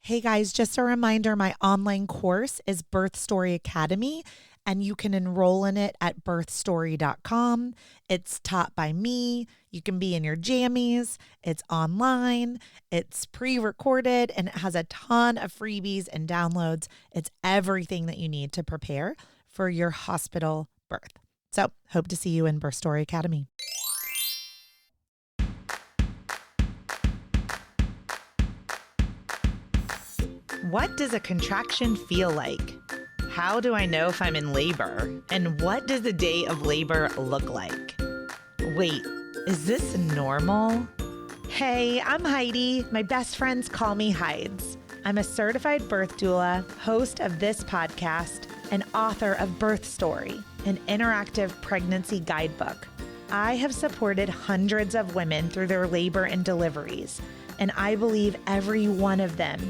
Hey guys, just a reminder, my online course is Birth Story Academy, and you can enroll in it at birthstory.com. It's taught by me. You can be in your jammies. It's online. It's pre-recorded, and it has a ton of freebies and downloads. It's everything that you need to prepare for your hospital birth. So hope to see you in Birth Story Academy. What does a contraction feel like? How do I know if I'm in labor? And what does a day of labor look like? Wait, is this normal? Hey, I'm Heidi. My best friends call me Hides. I'm a certified birth doula, host of this podcast, and author of Birth Story, an interactive pregnancy guidebook. I have supported hundreds of women through their labor and deliveries, and I believe every one of them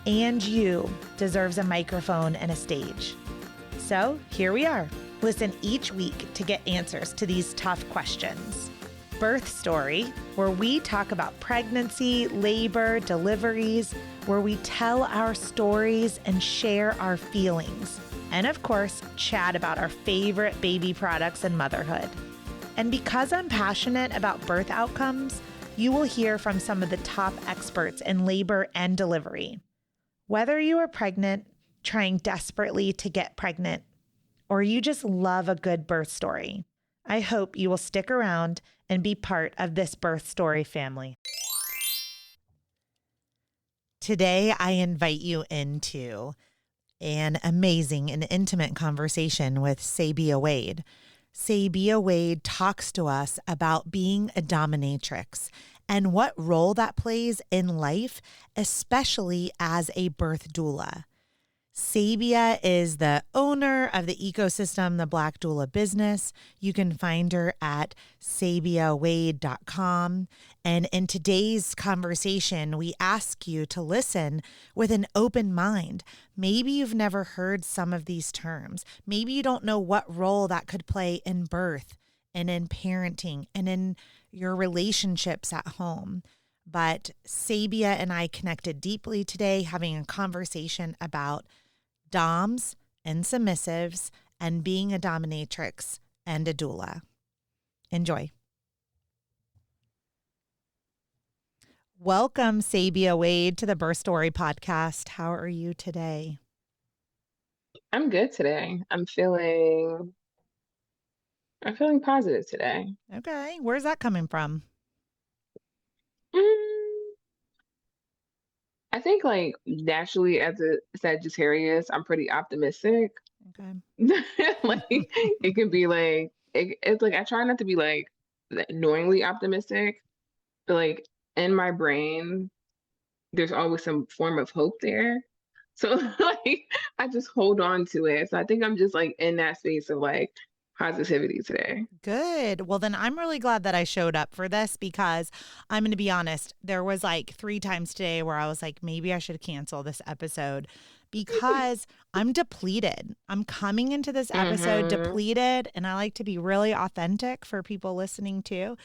and you deserves a microphone and a stage. So here we are. Listen each week to get answers to these tough questions. Birth Story, where we talk about pregnancy, labor, deliveries, where we tell our stories and share our feelings. And of course, chat about our favorite baby products and motherhood. And because I'm passionate about birth outcomes, you will hear from some of the top experts in labor and delivery. Whether you are pregnant, trying desperately to get pregnant, or you just love a good birth story, I hope you will stick around and be part of this birth story family. Today, I invite you into an amazing and intimate conversation with Sabia Wade. Sabia Wade talks to us about being a dominatrix and what role that plays in life, especially as a birth doula. Sabia is the owner of the ecosystem, the Black Doula Business. You can find her at sabiawade.com. And in today's conversation, we ask you to listen with an open mind. Maybe you've never heard some of these terms. Maybe you don't know what role that could play in birth and in parenting and in your relationships at home. But Sabia and I connected deeply today, having a conversation about doms and submissives and being a dominatrix and a doula. Enjoy. Welcome, Sabia Wade, to the Birth Story podcast. How are you today? I'm good today. I'm feeling positive today. Okay. Where's that coming from? Mm, I think like naturally as a Sagittarius, I'm pretty optimistic. Okay. Like it can be like it's like I try not to be like knowingly optimistic, but like in my brain, there's always some form of hope there. So like I just hold on to it. So I think I'm just like in that space of like positivity today. Good. Well, then I'm really glad that I showed up for this because I'm going to be honest. There was like 3 times today where I was like, maybe I should cancel this episode because I'm depleted. I'm coming into this episode Mm-hmm. depleted, and I like to be really authentic for people listening too.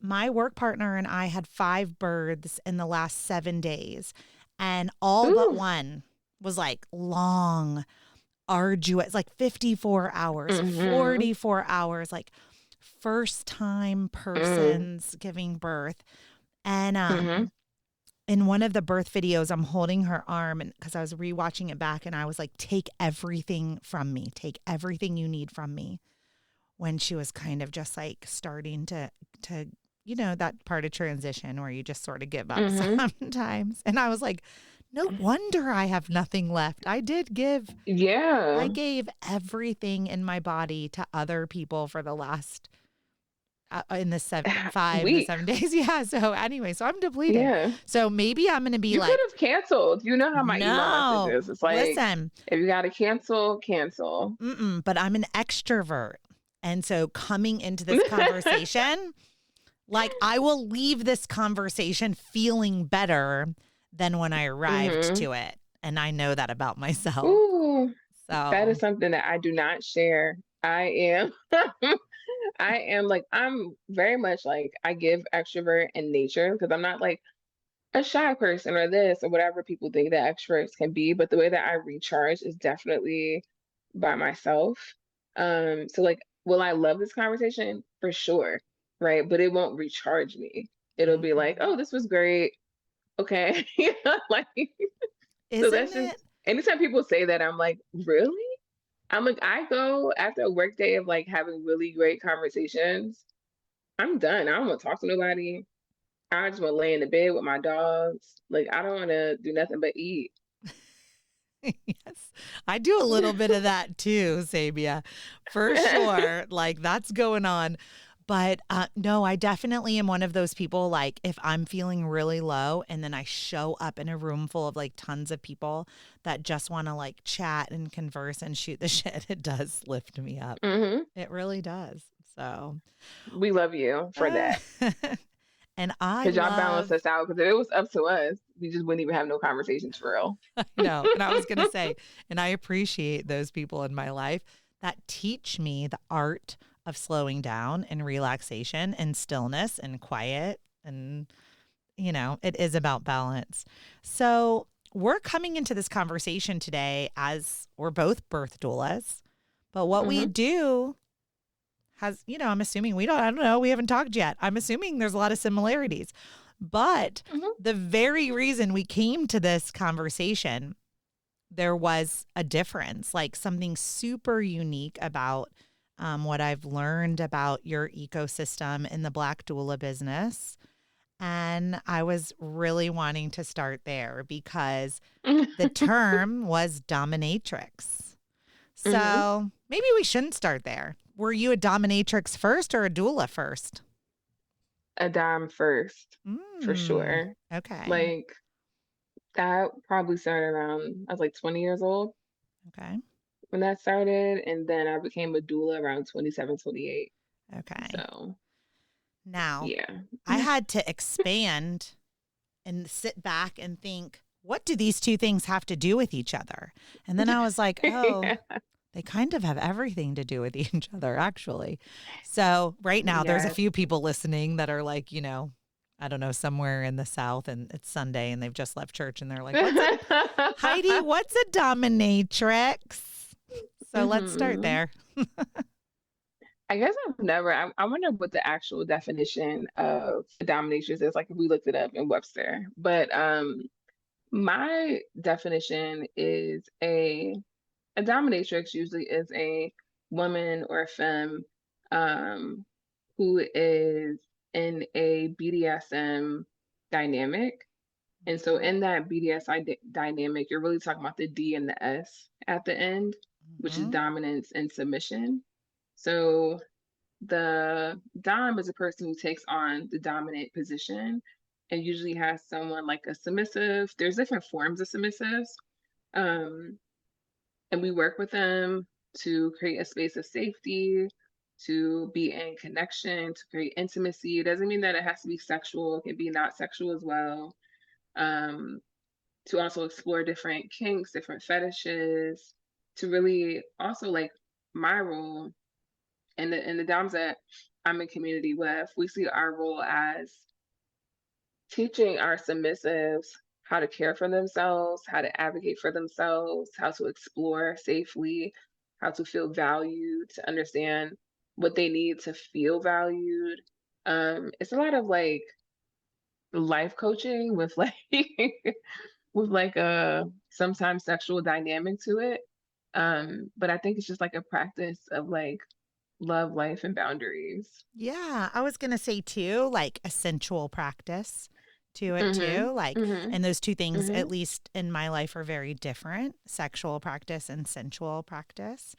My work partner and I had 5 births in the last 7 days, and all but Ooh. one was like long, arduous, like 54 hours, Mm-hmm. 44 hours, like first time Mm, persons giving birth. And mhm, in one of the birth videos, I'm holding her arm, and because I was rewatching it back, and I was like, take everything from me, take everything you need from me, when she was kind of just like starting to that part of transition where you just sort of give up mhm. sometimes. And I was like, no wonder I have nothing left. I Yeah. gave everything in my body to other people for the last in the 7 Weeks. days. Yeah. So anyway, so I'm depleted. Yeah. So maybe I'm going to be You could like, have canceled. You know how my email message no, is. It's like, listen, if you got to cancel, cancel. but I'm an extrovert. And so coming into this conversation, like I will leave this conversation feeling better than when I arrived Hmm. to it. And I know that about myself. Ooh, that So, is something that I do not share. I am, I'm very much like, I give extrovert in nature because I'm not like a shy person or this or whatever people think that extroverts can be, but the way that I recharge is definitely by myself. So like, will I love this conversation? For sure, right? But it won't recharge me. It'll be like, Mhm. oh, this was great. Okay. Like, so Isn't that's just it? anytime people say that, I'm like, really? I'm like, I go after a work day of like having really great conversations. I'm done. I don't want to talk to nobody. I just want to lay in the bed with my dogs. Like, I don't want to do nothing but eat. Yes, I do a little bit of that too, Sabia, for sure. Like that's going on. But no, I definitely am one of those people. Like if I'm feeling really low and then I show up in a room full of like tons of people that just want to like chat and converse and shoot the shit, it does lift me up. Hmm. It really does. So, We love you for uh, that and I because y'all balance love us out. Because if it was up to us, we just wouldn't even have no conversations for real. I know. And I was going to say, and I appreciate those people in my life that teach me the art of slowing down and relaxation and stillness and quiet. And, it is about balance. So we're coming into this conversation today as we're both birth doulas, but what we Hmm. do has, I'm assuming I don't know, we haven't talked yet. I'm assuming there's a lot of similarities. But Hmm. the very reason we came to this conversation, there was a difference, like something super unique about what I've learned about your ecosystem in the Black doula business. And I was really wanting to start there because the term was dominatrix. Hmm. So maybe we shouldn't start there. Were you a dominatrix first or a doula first? A dime first, for Mm, sure. okay. Like that probably started around I was like 20 years old Okay. when that started, and then I became a doula around 27, 28. Okay. So Now, yeah. I had to expand and sit back and think, what do these two things have to do with each other? And then I was like, oh, Yeah. they kind of have everything to do with each other, actually. So, right now, there's a Yes. few people listening that are like, I don't know, somewhere in the South and it's Sunday and they've just left church and they're like, Heidi, what's a dominatrix? So, let's start Hmm. there. I guess I've never. I wonder what the actual definition of dominatrix is. Like if we looked it up in Webster, but my definition is a dominatrix usually is a woman or a femme um, who is in a BDSM dynamic. And so in that dynamic, you're really talking about the D and the S at the end, which is Hmm. dominance and submission. So the dom is a person who takes on the dominant position and usually has someone like a submissive. There's different forms of submissives. Um, and we work with them to create a space of safety, to be in connection, to create intimacy. It doesn't mean that it has to be sexual, it can be not sexual as well. Um, to also explore different kinks, different fetishes, to really also like my role and the DOMs that I'm in community with, we see our role as teaching our submissives how to care for themselves, how to advocate for themselves, how to explore safely, how to feel valued, to understand what they need to feel valued. It's a lot of like life coaching with like with like a sometimes sexual dynamic to it. But I think it's just like a practice of like love, life, and boundaries. Yeah, I was going to say too, like a sensual practice to it Mhm. too. Like, Mhm. and those two things, at Mhm. least in my life, are very different: sexual practice and sensual practice.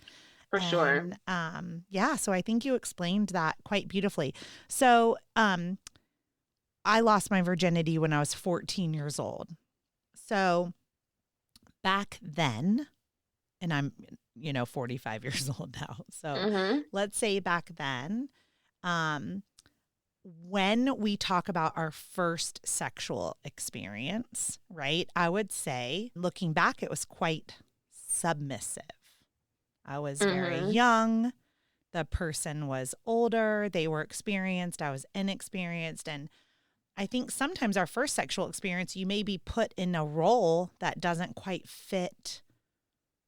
For sure. And yeah, so I think you explained that quite beautifully. So I lost my virginity when I was 14 years old. So back then, and I'm, 45 years old now. So Mhm. let's say back then, um, when we talk about our first sexual experience, right? I would say, looking back, it was quite submissive. I was very Mhm. young. The person was older. They were experienced. I was inexperienced. And I think sometimes our first sexual experience, you may be put in a role that doesn't quite fit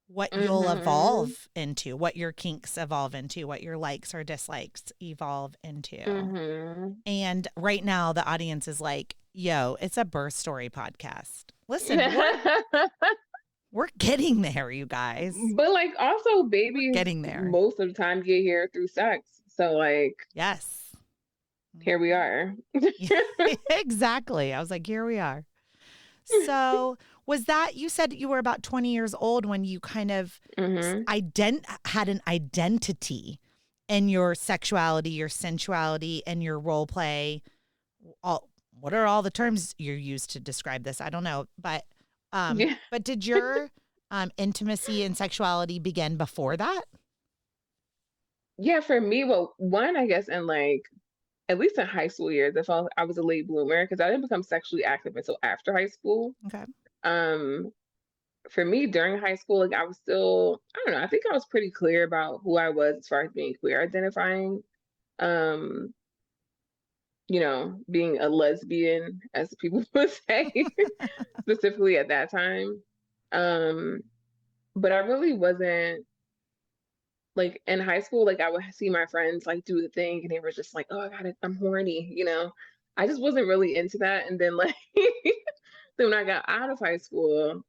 what you'll Mm-hmm. evolve into, what your kinks evolve into, what your likes or dislikes evolve into. Mm-hmm. And right now, the audience is like, yo, it's a birth story podcast. Listen, we're getting there, you guys. But like also We're babies getting there. most of the time get here through sex. So like Yes. here we are. Exactly. I was like, here we are. So, was that you said you were about 20 years old when you kind of Mm-hmm. had an identity in your sexuality, your sensuality, and your role play? All what are all the terms you used to describe this? I don't know, Yeah. but did your intimacy and sexuality begin before that? Yeah, for me, well, one, I guess in like at least in high school years, I was a late bloomer because I didn't become sexually active until after high school. Okay. Um, for me during high school, like I was still, I don't know, I think I was pretty clear about who I was as far as being queer identifying. Um, being a lesbian, as people would say, specifically at that time. Um, but I really wasn't like in high school, like I would see my friends like do the thing and they were just like, oh, I'm horny. I just wasn't really into that. And then like then when I got out of high school,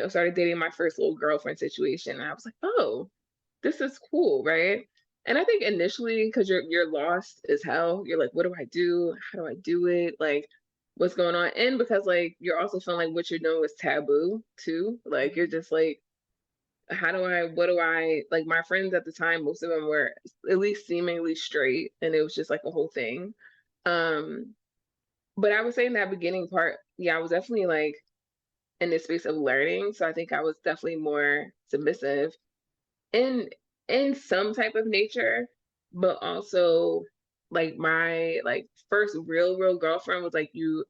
started dating my first little girlfriend situation, and I was like, oh, this is cool, right? And I think initially, because you're lost as hell, you're like, what do I do? How do I do it? Like, what's going on? And because like you're also feeling like what you're doing was taboo too. Like you're just like, what do I like? My friends at the time, most of them were at least seemingly straight, and it was just like a whole thing. Um, but I would say in that beginning part, yeah, I was definitely like in this space of learning. So I think I was definitely more submissive in in some type of nature, but also like my like first real girlfriend was like you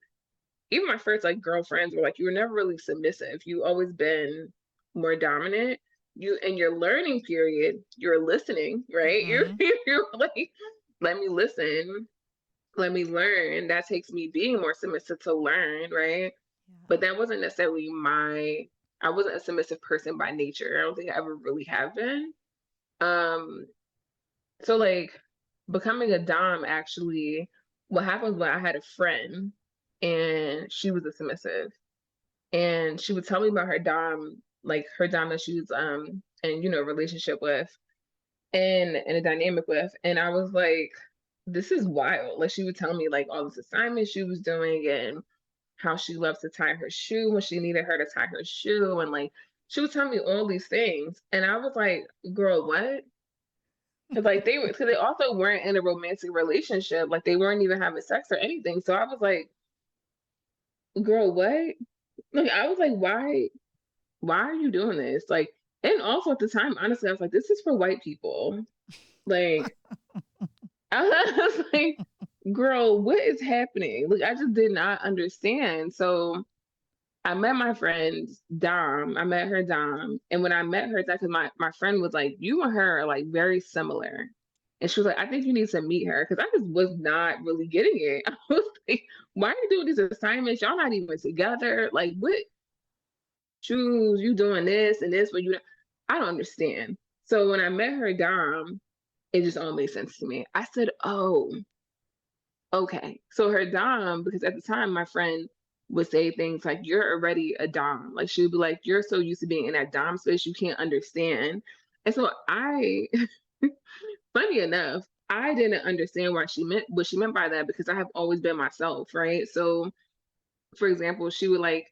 even my first like girlfriends were like you were never really submissive. You always been more dominant. You in your learning period, you're listening, right? You're Mm-hmm. you're like, let me listen, let me learn. That takes me being more submissive to learn, right? Yeah. But that wasn't necessarily I wasn't a submissive person by nature. I don't think I ever really have been. Um, so like becoming a dom actually, what happened when I had a friend and she was a submissive and she would tell me about her dom, like her dom that she was in a relationship with and a dynamic with. And I was like, this is wild. Like she would tell me like all this assignments she was doing and how she loves to tie her shoe when she needed her to tie her shoe. And like, she would tell me all these things. And I was like, girl, what? Cause like cause they also weren't in a romantic relationship. Like they weren't even having sex or anything. So I was like, girl, what? Like, I was like, why are you doing this? Like, and also at the time, honestly, I was like, this is for white people. Like, I was like, girl, what is happening? Like, I just did not understand. So I met my friend Dom. I met her Dom, and when I met her, that's because my friend was like, "You and her are like very similar," and she was like, "I think you need to meet her," because I just was not really getting it. I was like, "Why are you doing these assignments? Y'all not even together. Like, what shoes you doing this and this? But I don't understand." So when I met her Dom, it just all made sense to me. I said, "Oh, okay." So her Dom, because at the time my friend would say things like, "You're already a Dom." Like she would be like, "You're so used to being in that Dom space, you can't understand." And so funny enough, I didn't understand what she meant by that because I have always been myself, right? So for example, she would like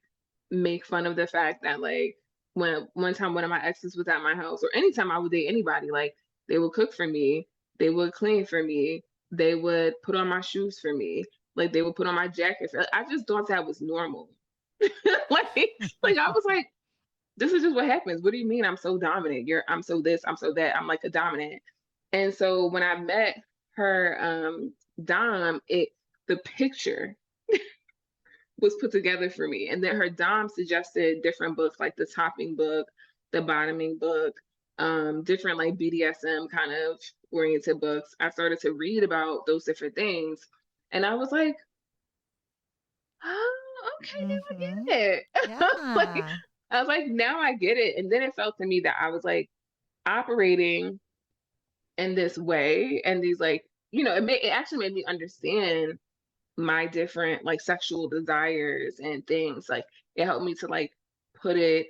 make fun of the fact that like when one time one of my exes was at my house, or anytime I would date anybody, like they would cook for me, they would clean for me, they would put on my shoes for me, like they would put on my jacket. I just thought that was normal. like I was like, this is just what happens. What do you mean I'm so dominant? I'm so this, I'm so that. I'm like a dominant. And so when I met her Dom, the picture was put together for me. And then her Dom suggested different books, like the topping book, the bottoming book, different like BDSM kind of oriented books. I started to read about those different things. And I was like, Oh, okay, now Mm-hmm. I get it. Like, Yeah. I was like, now I get it. And then it felt to me that I was like operating in this way, and these like, it actually made me understand my different like sexual desires and things. Like it helped me to like put it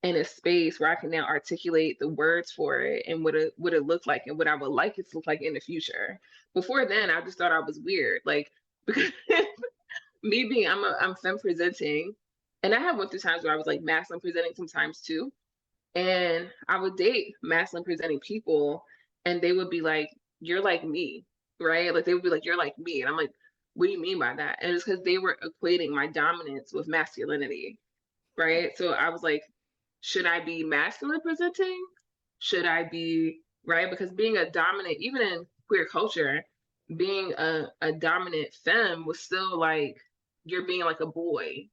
in a space where I can now articulate the words for it and what it looked like and what I would like it to look like in the future. Before then, I just thought I was weird. Like because me being I'm femme presenting, and I have went through times where I was like masculine presenting sometimes too. And I would date masculine presenting people, and they would be like, "You're like me," right? Like they would be like, "You're like me," and I'm like, "What do you mean by that?" And it's because they were equating my dominance with masculinity, right? So I was like, "Should I be masculine presenting? Should I be right?" Because being a dominant, even in queer culture, being a dominant femme was still like you're being like a boy,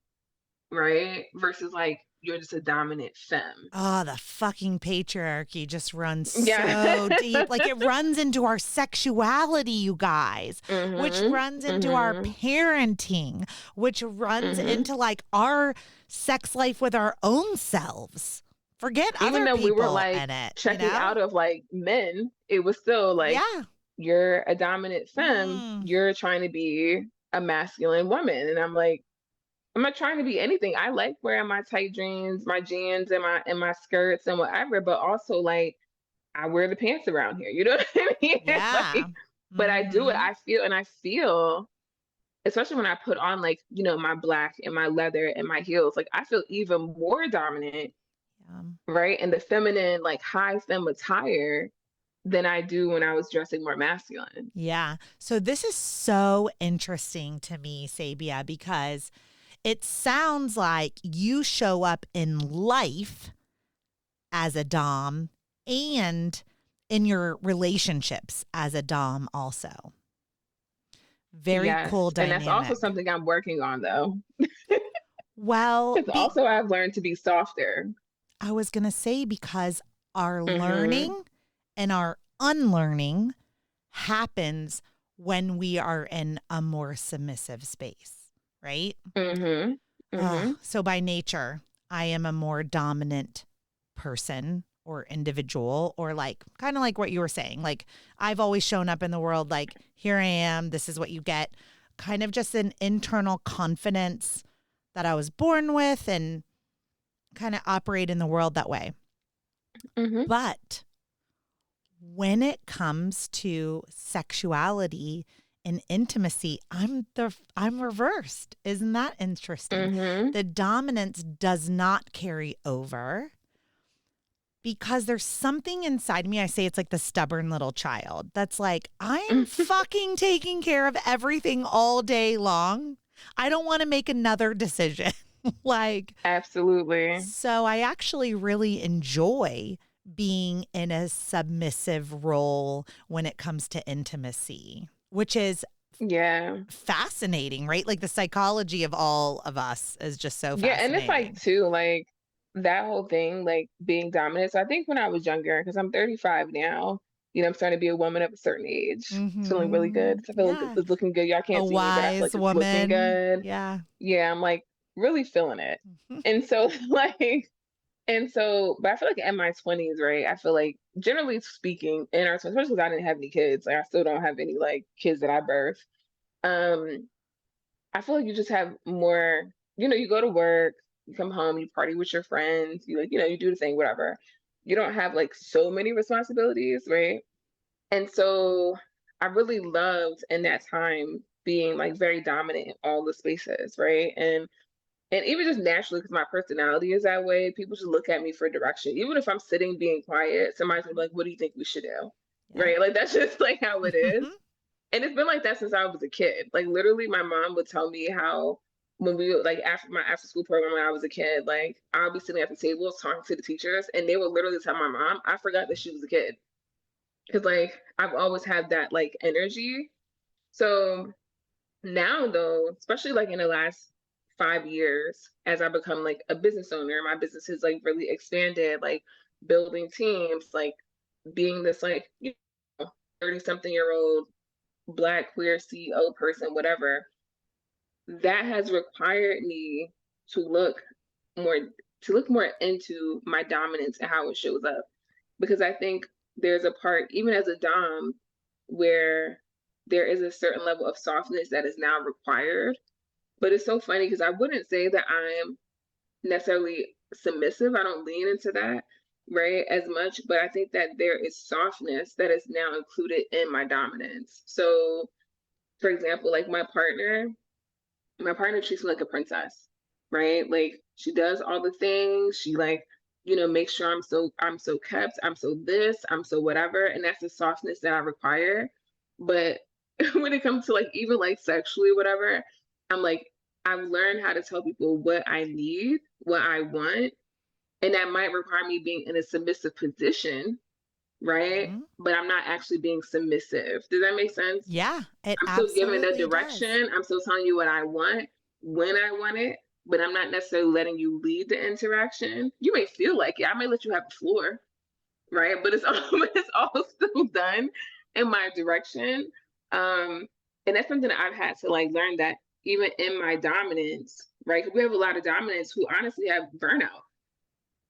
right? Versus like you're just a dominant femme. Oh, the fucking patriarchy just runs Yeah. so deep. Like it runs into our sexuality, you guys, which Mhm. runs into our Mhm. parenting, which runs Mhm. into like our sex life with our own selves. Forget Even other though we were people like in it, you checking know? out of like men, it was still like Yeah. you're a dominant femme, Mm. you're trying to be a masculine woman. And I'm like, I'm not trying to be anything. I like wearing my tight jeans and my skirts and whatever, but also like I wear the pants around here. You know what I mean? Yeah. Like, but I do it. Mm-hmm. I feel, especially when I put on like, my black and my leather and my heels, like I feel even more dominant, Yeah. right? And the feminine, like high femme attire than I do when I was dressing more masculine. Yeah. So this is so interesting to me, Sabia, because it sounds like you show up in life as a Dom and in your relationships as a Dom also. Very cool Yes. And that's also dynamic. something I'm working on though. Well, Because also I've learned to be softer. I was going to say because our Mm-hmm. learning and our unlearning happens when we are in a more submissive space, right? Mm-hmm. Mm-hmm. So by nature, I am a more dominant person or individual, or like kind of like what you were saying. Like I've always shown up in the world like, here I am, this is what you get. Kind of just an internal confidence that I was born with and kind of operate in the world that way. Mm-hmm. But when it comes to sexuality and intimacy, I'm reversed. Isn't that interesting? Mm-hmm. The dominance does not carry over because there's something inside me. I say it's like the stubborn little child that's like, I'm fucking taking care of everything all day long. I don't want to make another decision. Like, Absolutely. so I actually really enjoy being in a submissive role when it comes to intimacy, which is Yeah. fascinating, right? Like the psychology of all of us is just so Yeah. And it's like fascinating. too, like that whole thing, like being dominant. So I think when I was younger, because I'm 35 now, I'm starting to be a woman of a certain age. It's feeling really good. Mm-hmm. I feel like Yeah. it's looking good. Y'all A can't see me, but I feel wise like it's looking woman. good. Yeah. Yeah, I'm like really feeling it. And so like but I feel like in my 20s, right? I feel like generally speaking, in our 20s, especially because I didn't have any kids, like I still don't have any like kids that I birthed. Um, I feel like you just have more, you go to work, you come home, you party with your friends, you like, you do the thing, whatever. You don't have like so many responsibilities, right? And so I really loved in that time being like very dominant in all the spaces, right? And even just naturally, because my personality is that way, people just look at me for direction. Even if I'm sitting being quiet, somebody's gonna be like, "What do you think we should do?" Yeah. Right? Like that's just like how it is. And it's been like that since I was a kid. Like literally, my mom would tell me how when we would like after my after school program when I was a kid, like I'll be sitting at the table talking to the teachers, and they would literally tell my mom, "I forgot that she was a kid," because like I've always had that like energy. So now though, especially like in the last 5 years, as I become like a business owner, my business has like really expanded, like building teams, like being this like 30 something year old black queer CEO person, whatever. that has required me to look more into my dominance and how it shows up. Because I think there's a part, even as a dom, where there is a certain level of softness that is now required. But it's so funny because I wouldn't say that I'm necessarily submissive. I don't lean into that, right, as much. But I think that there is softness that is now included in my dominance. So, for example, like my partner treats me like a princess, right? Like she does all the things. She like, makes sure I'm so kept, I'm so this, I'm so whatever. And that's the softness that I require. But when it comes to like even like sexually, whatever, I'm like, I've learned how to tell people what I need, what I want. And that might require me being in a submissive position, right? Mhm. But I'm not actually being submissive. Does that make sense? Yeah, it I'm still giving the absolutely does. direction. I'm still telling you what I want when I want it, but I'm not necessarily letting you lead the interaction. You may feel like it. I may let you have the floor, right? But it's all it's all still done in my direction. Um, and that's something that I've had to like learn that even in my dominance, right? 'Cause we have a lot of dominants who honestly have burnout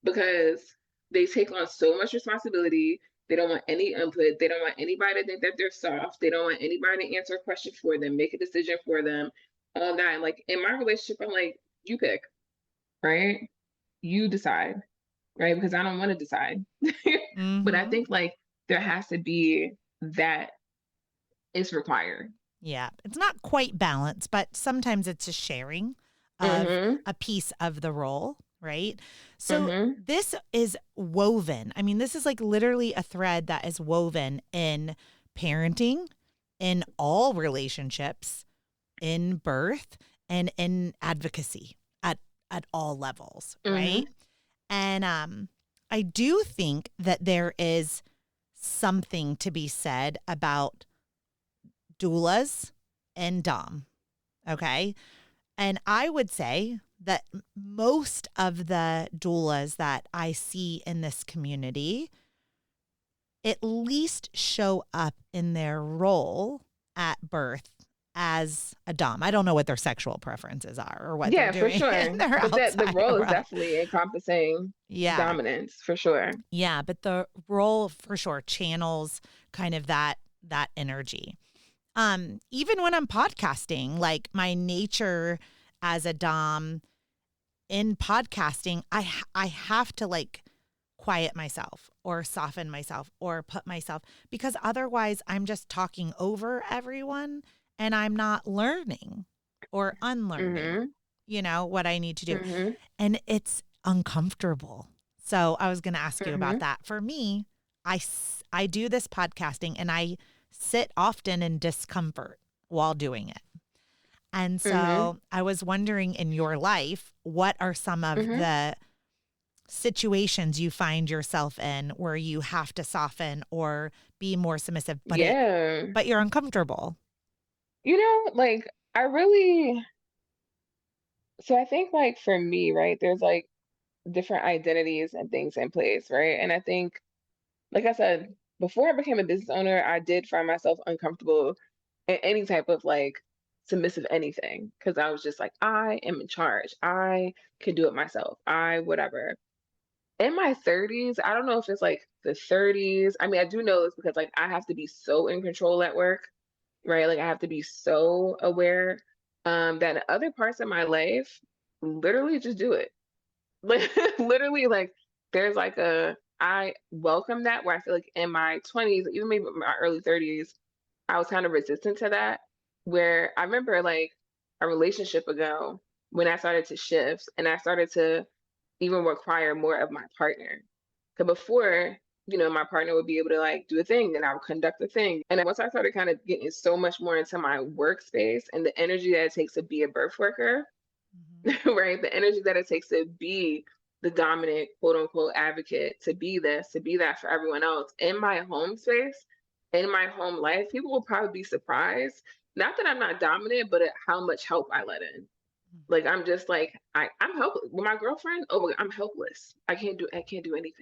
because they take on so much responsibility. They don't want any input. They don't want anybody to think that they're soft. They don't want anybody to answer a question for them, make a decision for them, all that. And like in my relationship, I'm like, you pick, right? You decide, right? Because I don't want to decide. But I Mhm. think like there has to be that is required. Yeah, it's not quite balanced, but sometimes it's a sharing of Mm-hmm. a piece of the role, right? So Mm-hmm. this is woven. I mean, this is like literally a thread that is woven in parenting, in all relationships, in birth, and in advocacy at all levels, Mm-hmm. right? And I do think that there is something to be said about doulas and dom. Okay. And I would say that most of the doulas that I see in this community at least show up in their role at birth as a dom. I don't know what their sexual preferences are or what they're Yeah, for doing in sure. their But that the outside role is role. definitely encompassing Yeah. dominance for sure. Yeah, but the role for sure channels kind of that energy. Even when I'm podcasting, like my nature as a dom in podcasting, I have to like quiet myself or soften myself or put myself, because otherwise I'm just talking over everyone and I'm not learning or unlearning, Mm-hmm. what I need to do. Mm-hmm. And it's uncomfortable. So I was going to ask you about Mm-hmm. that. For me, I do this podcasting and I sit often in discomfort while doing it. And Mm-hmm. so I was wondering, in your life, what are some of Mm-hmm. the situations you find yourself in where you have to soften or be more submissive, Yeah. but you're uncomfortable? Like I really so I think like for me, right, there's like different identities and things in place, right? And I think, like I said, before I became a business owner, I did find myself uncomfortable in any type of like submissive anything because I was just like, I am in charge. I can do it myself. I whatever. In my 30s, I don't know if it's like the 30s. I mean, I do know this because like I have to be so in control at work, right? Like I have to be so aware that in other parts of my life, literally just do it. Like literally like there's like I welcome that where I feel like in my 20s, even maybe my early 30s, I was kind of resistant to that. Where I remember like a relationship ago when I started to shift and I started to even require more of my partner. Because before, my partner would be able to like do a thing, then I would conduct a thing. And then once I started kind of getting so much more into my workspace and the energy that it takes to be a birth worker, Mhm. right? The energy that it takes to be the dominant quote unquote advocate, to be this, to be that for everyone else in my home space, in my home life, people will probably be surprised. Not that I'm not dominant, but at how much help I let in. Like I'm just like I'm helpless. With my girlfriend, oh my God, I'm helpless. I can't do anything.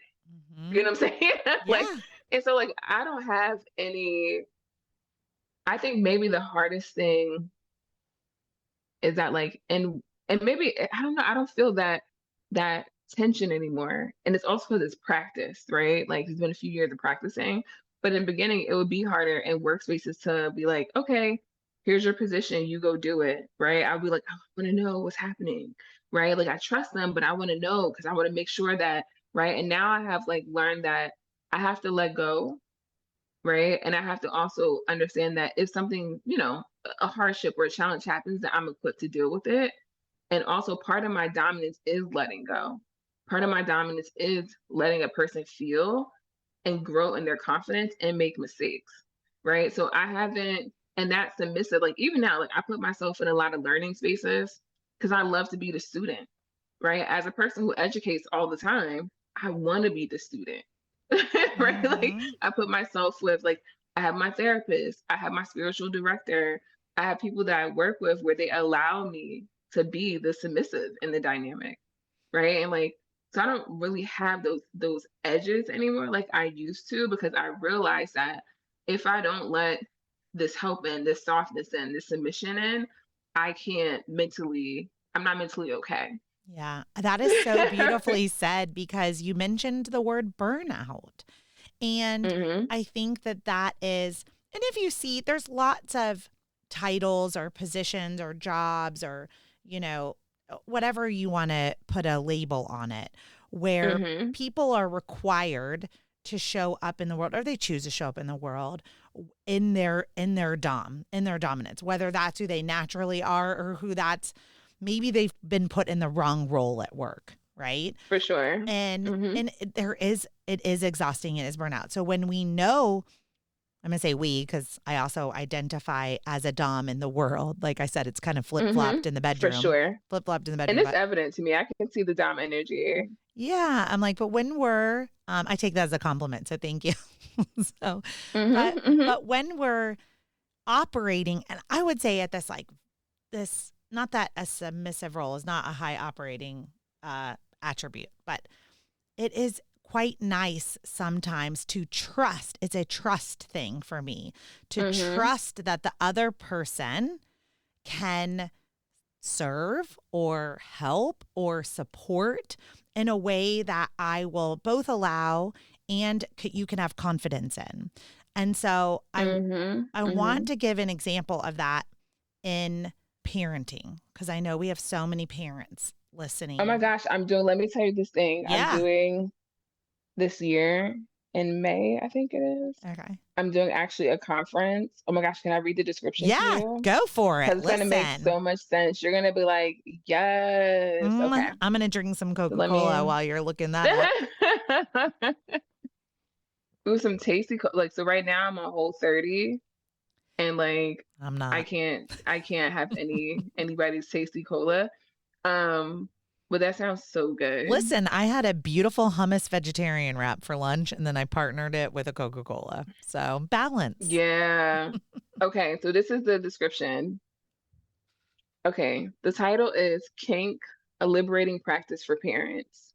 You Mhm. know what I'm saying? Like, Yeah. and so like I don't have any. I think maybe the hardest thing is that like, and maybe, I don't know, I don't feel that tension anymore. And it's also because it's practice, right? Like it's been a few years of practicing. But in the beginning, it would be harder in workspaces to be like, okay, here's your position, you go do it, right? I'll be like, "Oh, I want to know what's happening, right? Like I trust them, but I want to know because I want to make sure that, right? And now I have like learned that I have to let go, right? And I have to also understand that if something, a hardship or a challenge happens, that I'm equipped to deal with it. And also part of my dominance is letting go. Part of my dominance is letting a person feel and grow in their confidence and make mistakes, right? So I haven't, and that's submissive. Like even now, like I put myself in a lot of learning spaces because I love to be the student, right? As a person who educates all the time, I want to be the student, right? Like Mm-hmm. I put myself with, like, I have my therapist, I have my spiritual director, I have people that I work with where they allow me to be the submissive in the dynamic, right? And like, so I don't really have those edges anymore like I used to, because I realized that if I don't let this help in, this softness in, this submission in, I'm not mentally okay. Yeah, that is so beautifully said because you mentioned the word burnout. And Mhm. I think that that is, and if you see, there's lots of titles or positions or jobs or, whatever you want to put a label on it, where Mhm. people are required to show up in the world or they choose to show up in the world in their dominance, whether that's who they naturally are or who that's maybe they've been put in the wrong role at work, right? For sure. And Mhm. it is exhausting, it is burnout. So when we know, I'm gonna say we because I also identify as a dom in the world. Like I said, it's kind of Mhm. For sure. flip flopped in the And bedroom. it's But evident to me. I can see the dom energy. yeah, I'm like, but when we're, I take that as a compliment, so thank you. so, Mhm. but Mhm. but when we're operating, and I would say at this like this, not that a submissive role is not a high operating attribute, but it is quite nice sometimes to trust. It's a trust thing for me to Mhm. trust that the other person can serve or help or support in a way that I will both allow and you can have confidence in. And so Mhm. I want Mhm. to give an example of that in parenting because I know we have so many parents Oh my listening. gosh, let me tell you this thing. I'm Yeah. doing this year in May, I think it is. Okay. I'm doing actually a conference. Oh my gosh, can I read the description to Yeah, you? go for it. Because it's gonna make Listen. so much sense. You're gonna be like, yes. Okay. I'm going to drink some So let Coca-Cola me while you're looking that up. do some tasty like, so right now I'm on Whole30, and like I'm I not. can't have anybody's tasty cola. Um, but that sounds so good. Listen, I had a beautiful hummus vegetarian wrap for lunch and then I partnered it with a Coca-Cola. So, balance. Yeah. Okay, so this is the description. Okay, the title is Kink, a liberating practice for parents.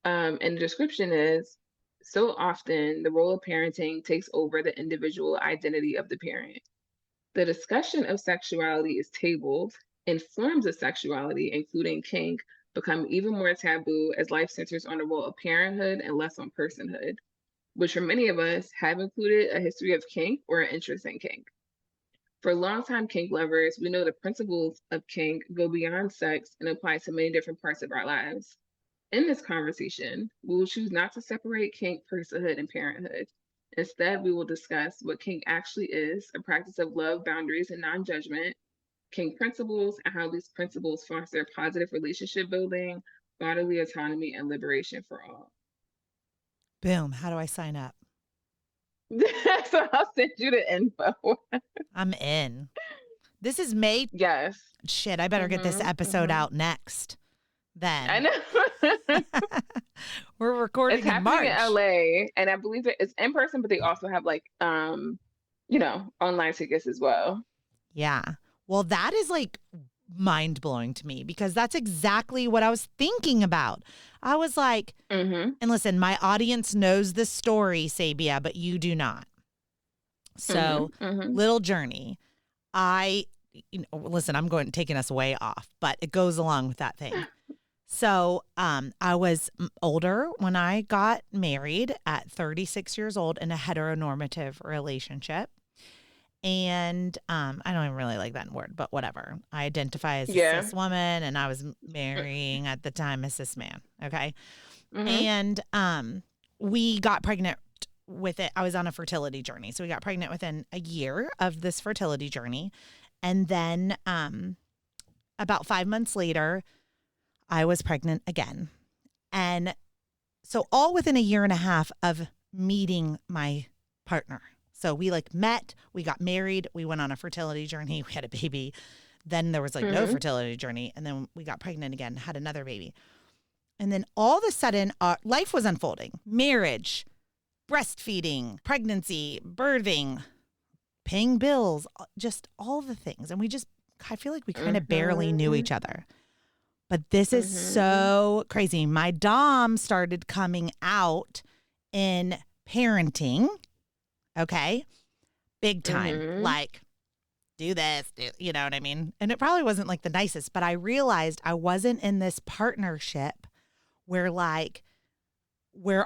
And the description is, so often the role of parenting takes over the individual identity of the parent. The discussion of sexuality is tabled, and forms of sexuality, including kink, become even more taboo as life centers on the role of parenthood and less on personhood, which for many of us have included a history of kink or an interest in kink. For longtime kink lovers, we know the principles of kink go beyond sex and apply to many different parts of our lives. In this conversation, we will choose not to separate kink, personhood, and parenthood. Instead, we will discuss what kink actually is, a practice of love, boundaries, and non judgment, kink principles, and how these principles foster positive relationship building, bodily autonomy, and liberation for all. Boom. How do I sign up? So I'll send you the info. I'm in. This is May. Yes. Shit, I better get this episode Hmm. out next. I Then know. we're It's recording in happening in March. LA, and I believe it's in person, but they also have like online tickets as well. Yeah. Well, that is like mind blowing to me because that's exactly what I was thinking about. I was like, Mhm. and listen, my audience knows this story, Sabia, but you do not. So, Mhm. Mhm. little journey. I listen, I'm taking us way off, but it goes along with that thing. So I was older when I got married at 36 years old in a heteronormative relationship. And I don't even really like that word, but whatever. I identify as a Yeah. cis woman, and I was marrying at the time a cis man. Okay. Mm-hmm. And we got pregnant with it. I was on a fertility journey. So we got pregnant within a year of this fertility journey. And then about 5 months later, I was pregnant again. And so all within a year and a half of meeting my partner. So we met, we got married, we went on a fertility journey, we had a baby. Then there was no fertility journey. And then we got pregnant again, had another baby. And then all of a sudden, life was unfolding. Marriage, breastfeeding, pregnancy, birthing, paying bills, just all the things. And I feel like we kind of barely knew each other. But this is so crazy. My dom started coming out in parenting, okay? Big time. Do this, you know what I mean? And it probably wasn't the nicest, but I realized I wasn't in this partnership where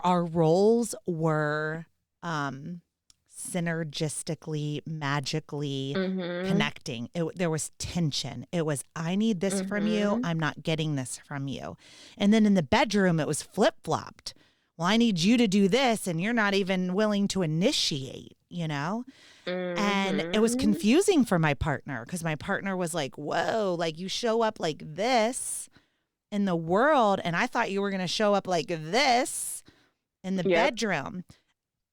our roles were synergistically, magically connecting. There was tension. It was, I need this from you. I'm not getting this from you. And then in the bedroom, it was flip-flopped. Well, I need you to do this, and you're not even willing to initiate, And it was confusing for my partner because my partner was like, whoa, you show up like this in the world, and I thought you were going to show up like this in the bedroom.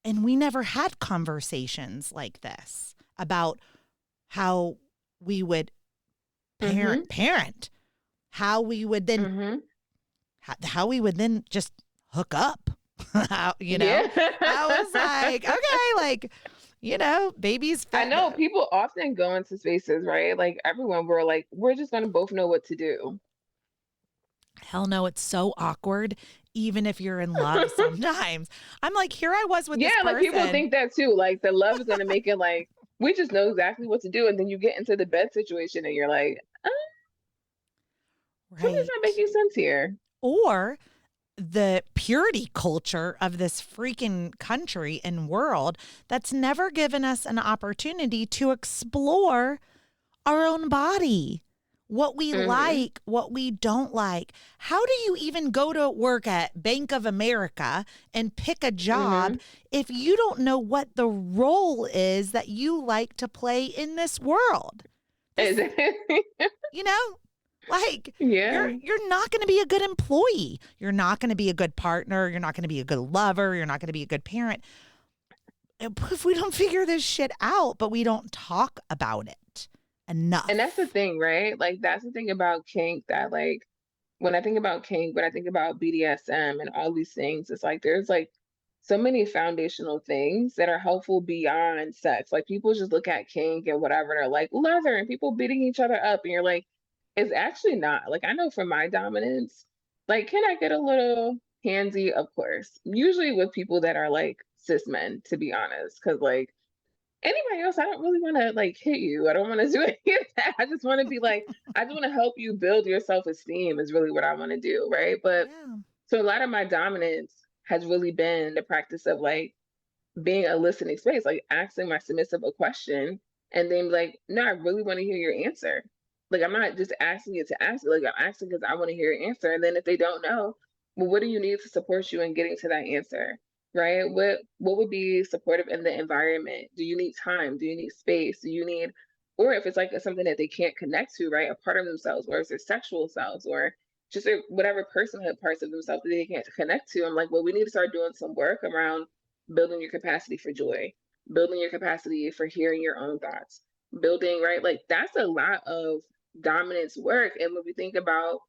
And we never had conversations like this about how we would parent, how we would then, how we would then just hook up, I was like, okay, babies. I know people often go into spaces, right? Everyone, we're just going to both know what to do. Hell no, it's so awkward. Even if you're in love sometimes. I'm here I was with this person. People think that too. The love is going to make it we just know exactly what to do. And then you get into the bed situation and you're like, something's not making sense here. Or the purity culture of this freaking country and world that's never given us an opportunity to explore our own body. What we like, what we don't like. How do you even go to work at Bank of America and pick a job if you don't know what the role is that you like to play in this world? Exactly. You're not going to be a good employee. You're not going to be a good partner. You're not going to be a good lover. You're not going to be a good parent. If we don't figure this shit out, but we don't talk about it enough. And that's the thing, right? That's the thing about kink that when I think about kink, when I think about BDSM and all these things, it's there's so many foundational things that are helpful beyond sex. People just look at kink and whatever, and they're leather and people beating each other up, and you're it's actually not. I know for my dominance, can I get a little handsy? Of course. Usually with people that are cis men, to be honest, because anybody else, I don't really want to hit you. I don't want to do any of that. I just want to be I just want to help you build your self-esteem is really what I want to do. Right. But so a lot of my dominance has really been the practice of being a listening space, asking my submissive a question and then no, I really want to hear your answer. I'm not just asking you to ask it. I'm asking because I want to hear your answer. And then if they don't know, well, what do you need to support you in getting to that answer? Right? What would be supportive in the environment? Do you need time? Do you need space? Do you need, or if it's something that they can't connect to, right? A part of themselves, or it's their sexual selves, or just whatever personhood parts of themselves that they can't connect to. I'm well, we need to start doing some work around building your capacity for joy, building your capacity for hearing your own thoughts, building, right? That's a lot of dominance work. And when we think about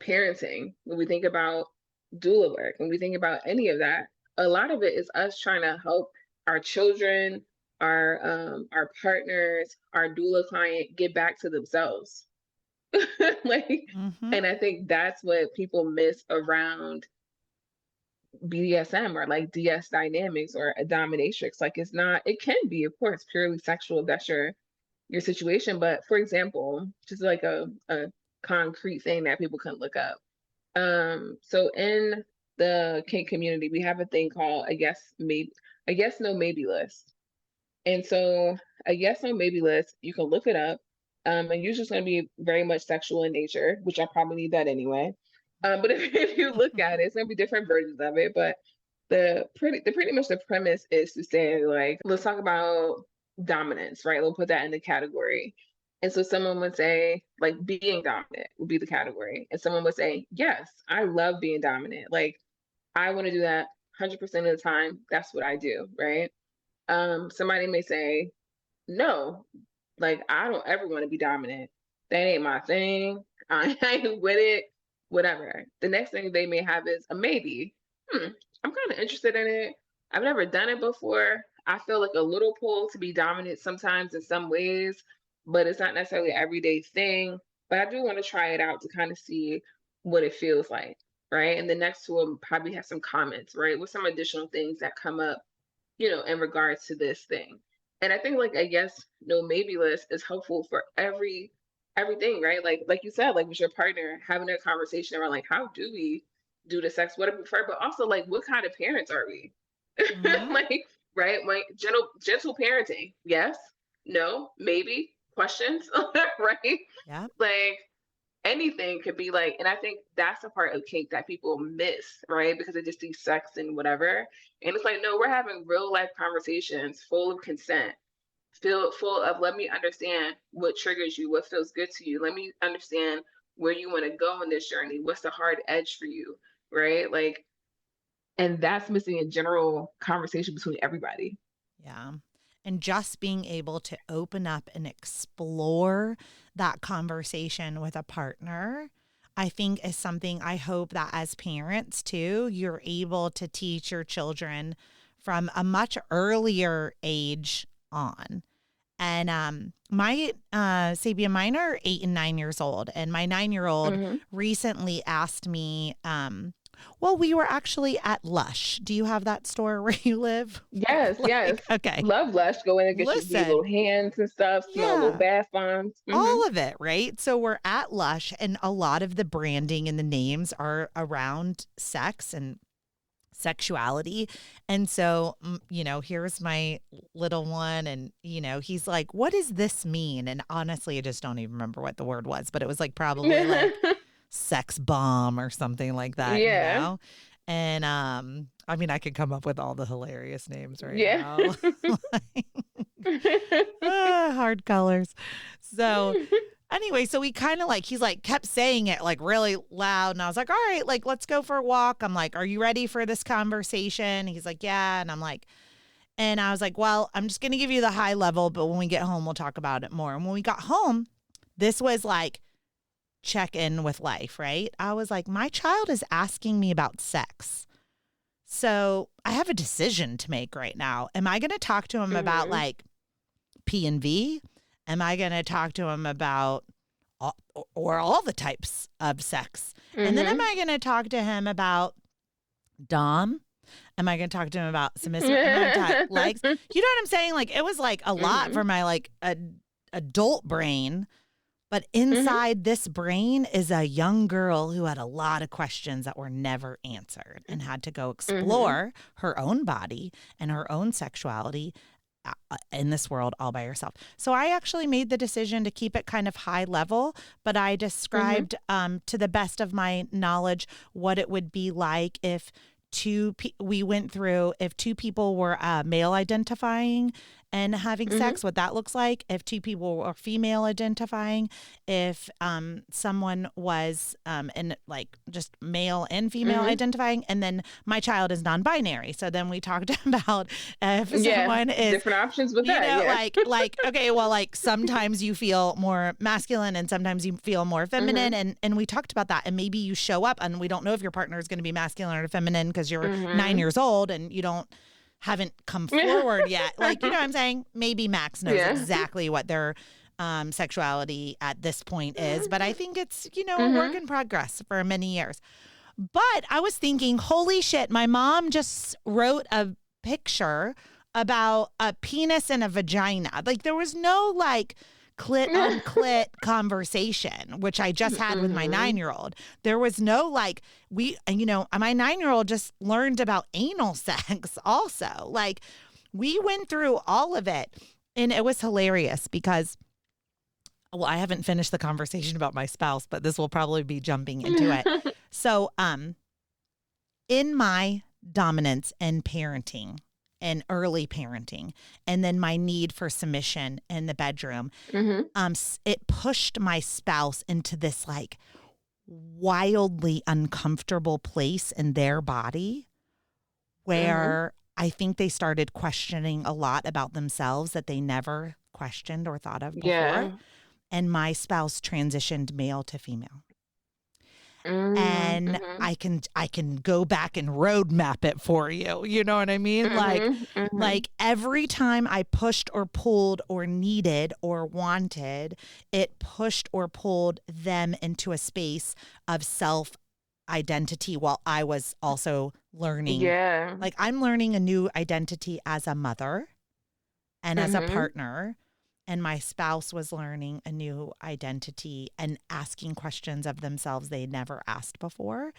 parenting, when we think about doula work, when we think about any of that, a lot of it is us trying to help our children, our partners, our doula client get back to themselves. And I think that's what people miss around BDSM or DS dynamics or a dominatrix. It's not, it can be, of course, purely sexual. That's your your situation. But for example, just like a concrete thing that people can look up. So in the kink community, we have a thing called a yes, no, maybe list. And so a yes, no, maybe list, you can look it up. And usually it's going to be very much sexual in nature, which I probably need that anyway. But if you look at it, it's going to be different versions of it. But pretty much the premise is to say, like, let's talk about dominance, right? We'll put that in the category. And so someone would say, like, being dominant would be the category. And someone would say, yes, I love being dominant. Like, I want to do that 100% of the time. That's what I do, right? Somebody may say, no, like I don't ever want to be dominant. That ain't my thing. I ain't with it. Whatever. The next thing they may have is a maybe. I'm kind of interested in it. I've never done it before. I feel like a little pull to be dominant sometimes in some ways, but it's not necessarily an everyday thing. But I do want to try it out to kind of see what it feels like, right? And the next one probably have some comments, right? With some additional things that come up, in regards to this thing. And I think like I guess no maybe list is helpful for everything, right? Like you said, like with your partner, having a conversation around like how do we do the sex, what do we prefer, but also like what kind of parents are we? Mm-hmm. Like, right? Like gentle parenting. Yes, no, maybe, questions, right? Yeah. Like anything could be like, and I think that's a part of kink that people miss, right? Because they just see sex and whatever. And it's like, no, we're having real life conversations full of consent, full of let me understand what triggers you, what feels good to you. Let me understand where you want to go in this journey. What's the hard edge for you, right? Like, and that's missing a general conversation between everybody. Yeah. And just being able to open up and explore that conversation with a partner, I think is something I hope that as parents too, you're able to teach your children from a much earlier age on. And my Sabia, mine are 8 and 9 years old. And my 9-year-old Mm-hmm. recently asked me, well, we were actually at Lush. Do you have that store where you live? Yes, yes. Okay. Love Lush. Go in and get your little Listen, hands and stuff, smell little yeah, bath bombs. Mm-hmm. all of it, right? So we're at Lush, and a lot of the branding and the names are around sex and sexuality. And so, here's my little one, and, he's like, what does this mean? And honestly, I just don't even remember what the word was, but it was like probably like sex bomb or something like that, Yeah. And I mean, I could come up with all the hilarious names right Yeah. now. Hard colors. So anyway, so we kind of he's like kept saying it like really loud. And I was like, all right, like, let's go for a walk. I'm like, are you ready for this conversation? He's like, yeah. And I was like, well, I'm just going to give you the high level, but when we get home, we'll talk about it more. And when we got home, this was like check in with life, right? I was like, my child is asking me about sex. So I have a decision to make right now. Am I going to talk to him about Mm-hmm. like P&V? Am I going to talk to him about all the types of sex? And then am Mm-hmm. I going to talk to him about Dom? Am I going to talk to him about submissive? Am I going to talk legs? You know what I'm saying? Like it was like a lot Mm-hmm. for my adult brain. But Mm-hmm. inside this brain is a young girl who had a lot of questions that were never answered and had to go Mm-hmm. explore her own body and her own sexuality in this world all by herself. So I actually made the decision to keep it kind of high level, but I Mm-hmm. described to the best of my knowledge what it would be like if we went through if two people were male identifying and having Mm-hmm. sex, what that looks like, if two people were female identifying, if someone was in like just male and female Mm-hmm. identifying, and then my child is non-binary. So then we talked about if Yeah. someone is Different options with that. Yeah. like okay, well, like sometimes you feel more masculine and sometimes you feel more Mm-hmm. feminine, and we talked about that. And maybe you show up and we don't know if your partner is going to be masculine or feminine because you're 9 years old and you haven't come forward yet. Like, you know what I'm saying? Maybe Max knows Yeah. exactly what their sexuality at this point is, but I think it's, a work Mm-hmm. in progress for many years. But I was thinking, holy shit, my mom just wrote a picture about a penis and a vagina. Like there was no like clit on clit conversation, which I just had with my 9-year-old. There was no like, my 9-year-old just learned about anal sex also. Like we went through all of it, and it was hilarious because, well, I haven't finished the conversation about my spouse, but this will probably be jumping into it. So, in my dominance and parenting and early parenting, and then my need for submission in the bedroom, it pushed my spouse into this like wildly uncomfortable place in their body where I think they started questioning a lot about themselves that they never questioned or thought of before. Yeah. And my spouse transitioned male to female. And I can go back and roadmap it for you. You know what I mean? Like every time I pushed or pulled or needed or wanted, it pushed or pulled them into a space of self identity while I was also learning. Yeah. Like I'm learning a new identity as a mother and as a partner. And my spouse was learning a new identity and asking questions of themselves they never asked before.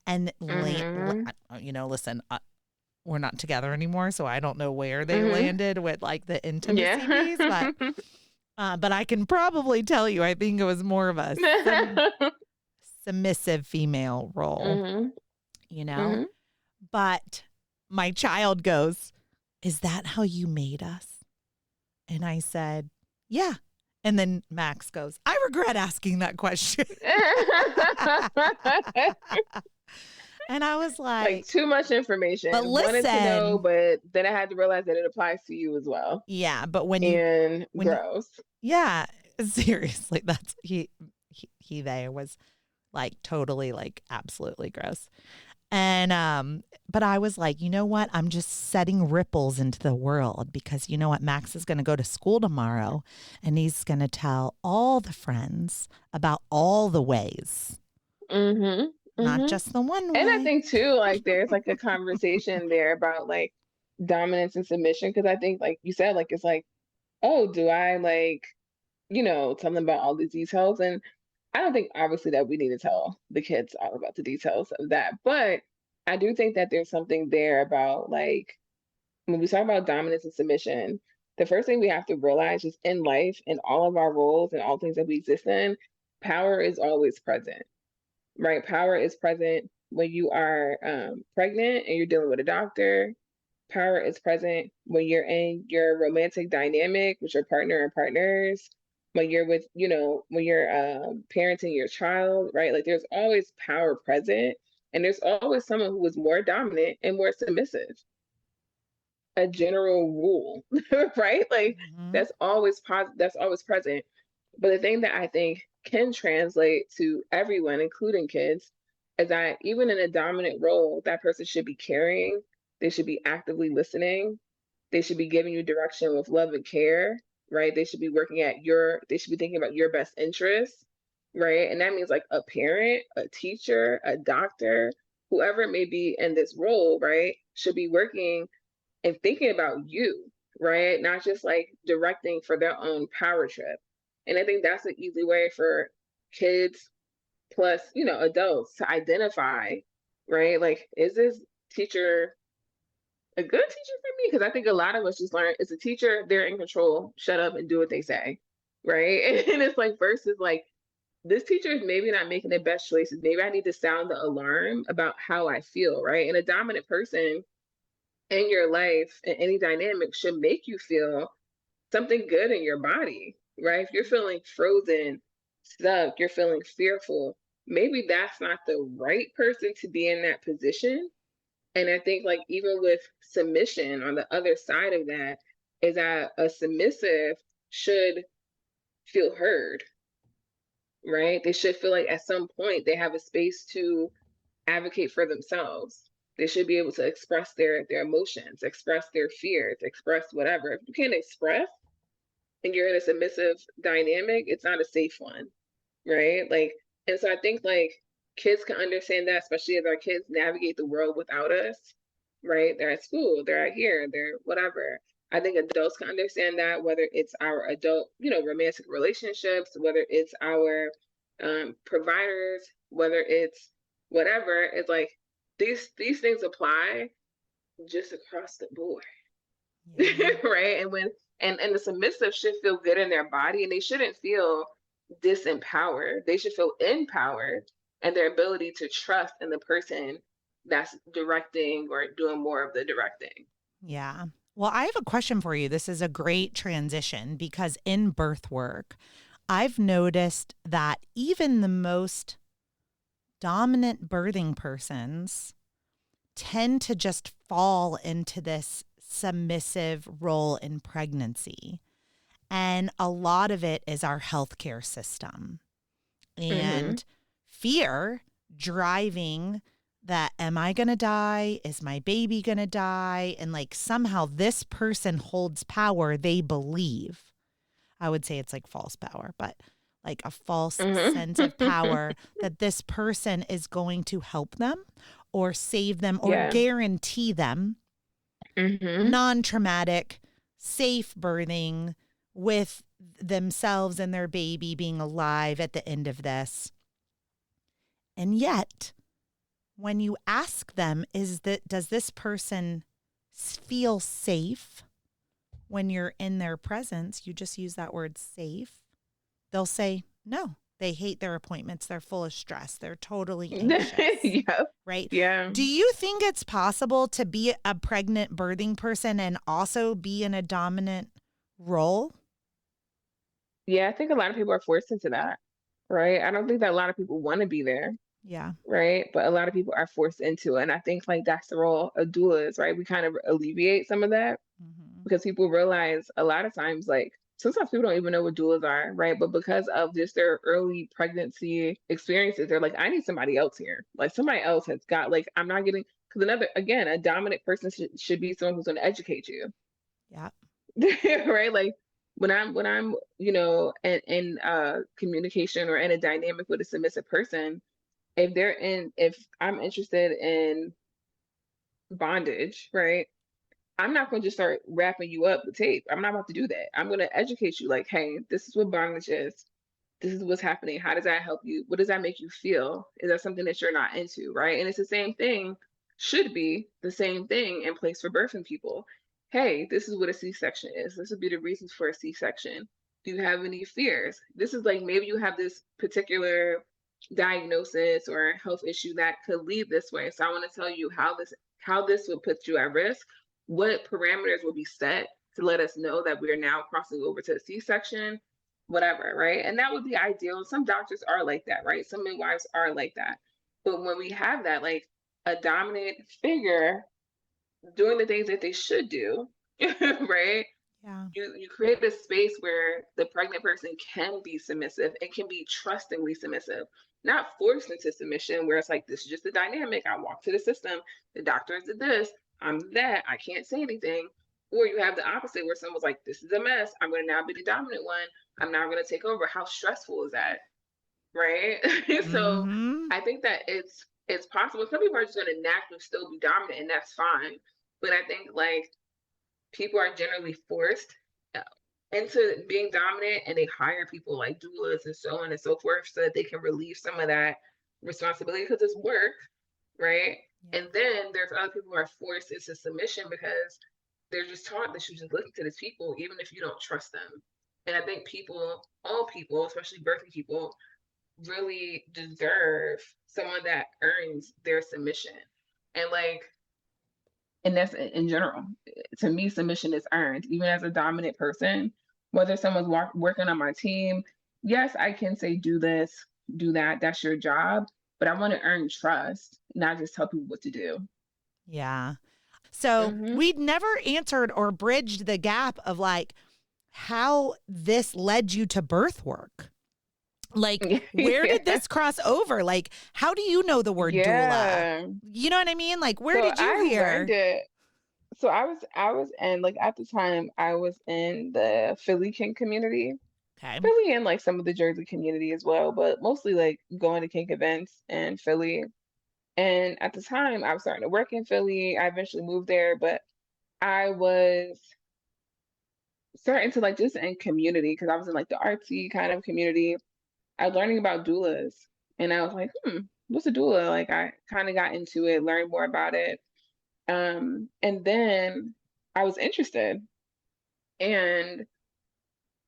And, listen, we're not together anymore, so I don't know where they landed with like the intimacy piece. But I can probably tell you, I think it was more of a submissive female role, But my child goes, "Is that how you made us?" And I said, "Yeah." And then Max goes, "I regret asking that question." And I was like too much information. But listen, wanted to know, but then I had to realize that it applies to you as well. Yeah, but when gross. Yeah, seriously, that's he there was like totally like absolutely gross. And but I was like, you know what? I'm just setting ripples into the world because you know what? Max is going to go to school tomorrow and he's going to tell all the friends about all the ways. Not just the one way. And I think too, like there's like a conversation there about like dominance and submission. Cause I think like you said, like it's like, oh, do I like, tell them about all the details? And I don't think obviously that we need to tell the kids all about the details of that. But I do think that there's something there about like when we talk about dominance and submission, the first thing we have to realize is in life, in all of our roles and all things that we exist in, power is always present, right? Power is present when you are pregnant and you're dealing with a doctor. Power is present when you're in your romantic dynamic with your partner and partners, when you're with, when you're parenting your child, right? Like there's always power present, and there's always someone who is more dominant and more submissive. A general rule, right? Like that's always that's always present. But the thing that I think can translate to everyone, including kids, is that even in a dominant role, that person should be caring. They should be actively listening. They should be giving you direction with love and care, right? They should be they should be thinking about your best interests, right? And that means like a parent, a teacher, a doctor, whoever it may be in this role, right, should be working and thinking about you, right? Not just like directing for their own power trip. And I think that's an easy way for kids plus, adults to identify, right? Like, is this teacher a good teacher for me? Because I think a lot of us just learn as a teacher, they're in control, shut up and do what they say, right? And it's like versus like, this teacher is maybe not making the best choices. Maybe I need to sound the alarm about how I feel, right? And a dominant person in your life and any dynamic should make you feel something good in your body, right? If you're feeling frozen, stuck, you're feeling fearful, maybe that's not the right person to be in that position. And I think like even with submission on the other side of that is that a submissive should feel heard, right? They should feel like at some point they have a space to advocate for themselves. They should be able to express their emotions, express their fears, express whatever. If you can't express and you're in a submissive dynamic, it's not a safe one, right? Like, and so I think like kids can understand that, especially as our kids navigate the world without us. right? They're at school, they're at here, they're whatever. I think adults can understand that, whether it's our adult, romantic relationships, whether it's our providers, whether it's whatever. It's like these things apply just across the board. Yeah. Right? And the submissive should feel good in their body, and they shouldn't feel disempowered. They should feel empowered and their ability to trust in the person that's directing or doing more of the directing. Yeah. Well, I have a question for you. This is a great transition because in birth work, I've noticed that even the most dominant birthing persons tend to just fall into this submissive role in pregnancy. And a lot of it is our healthcare system Mm-hmm. and fear driving that, am I going to die? Is my baby going to die? And like somehow this person holds power, they believe. I would say it's like false power, but like a false sense of Mm-hmm. power that this person is going to help them or save them or Yeah. guarantee them Mm-hmm. non traumatic, safe birthing with themselves and their baby being alive at the end of this. And yet, when you ask them, does this person feel safe when you're in their presence? You just use that word safe. They'll say no. They hate their appointments. They're full of stress. They're totally anxious, Yep. right? Yeah. Do you think it's possible to be a pregnant birthing person and also be in a dominant role? Yeah, I think a lot of people are forced into that, right? I don't think that a lot of people want to be there, Yeah. right? But a lot of people are forced into it. And I think like that's the role of doulas, right? We kind of alleviate some of that Hmm. because people realize a lot of times, like sometimes people don't even know what doulas are, right? But because of just their early pregnancy experiences, they're like, I need somebody else here. Like somebody else has got, like, I'm not getting, because again, a dominant person should be someone who's going to educate you. Yeah. Right? Like when I'm in communication or in a dynamic with a submissive person, if I'm interested in bondage, right? I'm not going to just start wrapping you up with tape. I'm not about to do that. I'm going to educate you like, hey, this is what bondage is. This is what's happening. How does that help you? What does that make you feel? Is that something that you're not into? Right. And it's the same thing, should be the same thing in place for birthing people. Hey, this is what a C-section is. This would be the reasons for a C-section. Do you have any fears? This is like maybe you have this particular diagnosis or health issue that could lead this way. So I want to tell you how this would put you at risk, what parameters will be set to let us know that we are now crossing over to a C-section, whatever, right? And that would be ideal. Some doctors are like that, right? Some midwives are like that. But when we have that, like a dominant figure doing the things that they should do, right? Yeah. You create a space where the pregnant person can be submissive and can be trustingly submissive, not forced into submission where it's like this is just the dynamic. I walk to the system, the doctor did this, I'm that, I can't say anything. Or you have the opposite where someone's like, this is a mess. I'm gonna now be the dominant one. I'm now gonna take over. How stressful is that? Right? So Hmm. I think that it's possible. Some people are just gonna naturally still be dominant and that's fine. But I think like people are generally forced uh, into being dominant and they hire people like doulas and so on and so forth so that they can relieve some of that responsibility because it's work, right? Yeah. And then there's other people who are forced into submission because they're just taught that you just listen to these people even if you don't trust them. And I think all people, especially birthing people, really deserve someone that earns their submission. And like and that's in general. To me, submission is earned, even as a dominant person. Whether someone's working on my team, yes, I can say do this, do that. That's your job, but I want to earn trust, not just tell people what to do. Yeah. So Hmm. we'd never answered or bridged the gap of like how this led you to birth work. Like, where did Yeah, this cross over? Like, how do you know the word doula? yeah. You know what I mean? Like, where So did you I learned hear? it. So I was in like at the time I was in the Philly kink community. Okay. Philly and like some of the Jersey community as well, but mostly like going to kink events in Philly. And at the time, I was starting to work in Philly. I eventually moved there, but I was starting to like just in community because I was in like the artsy kind of community. I was learning about doulas, and I was like, what's a doula? Like I kind of got into it, learned more about it. And then I was interested. And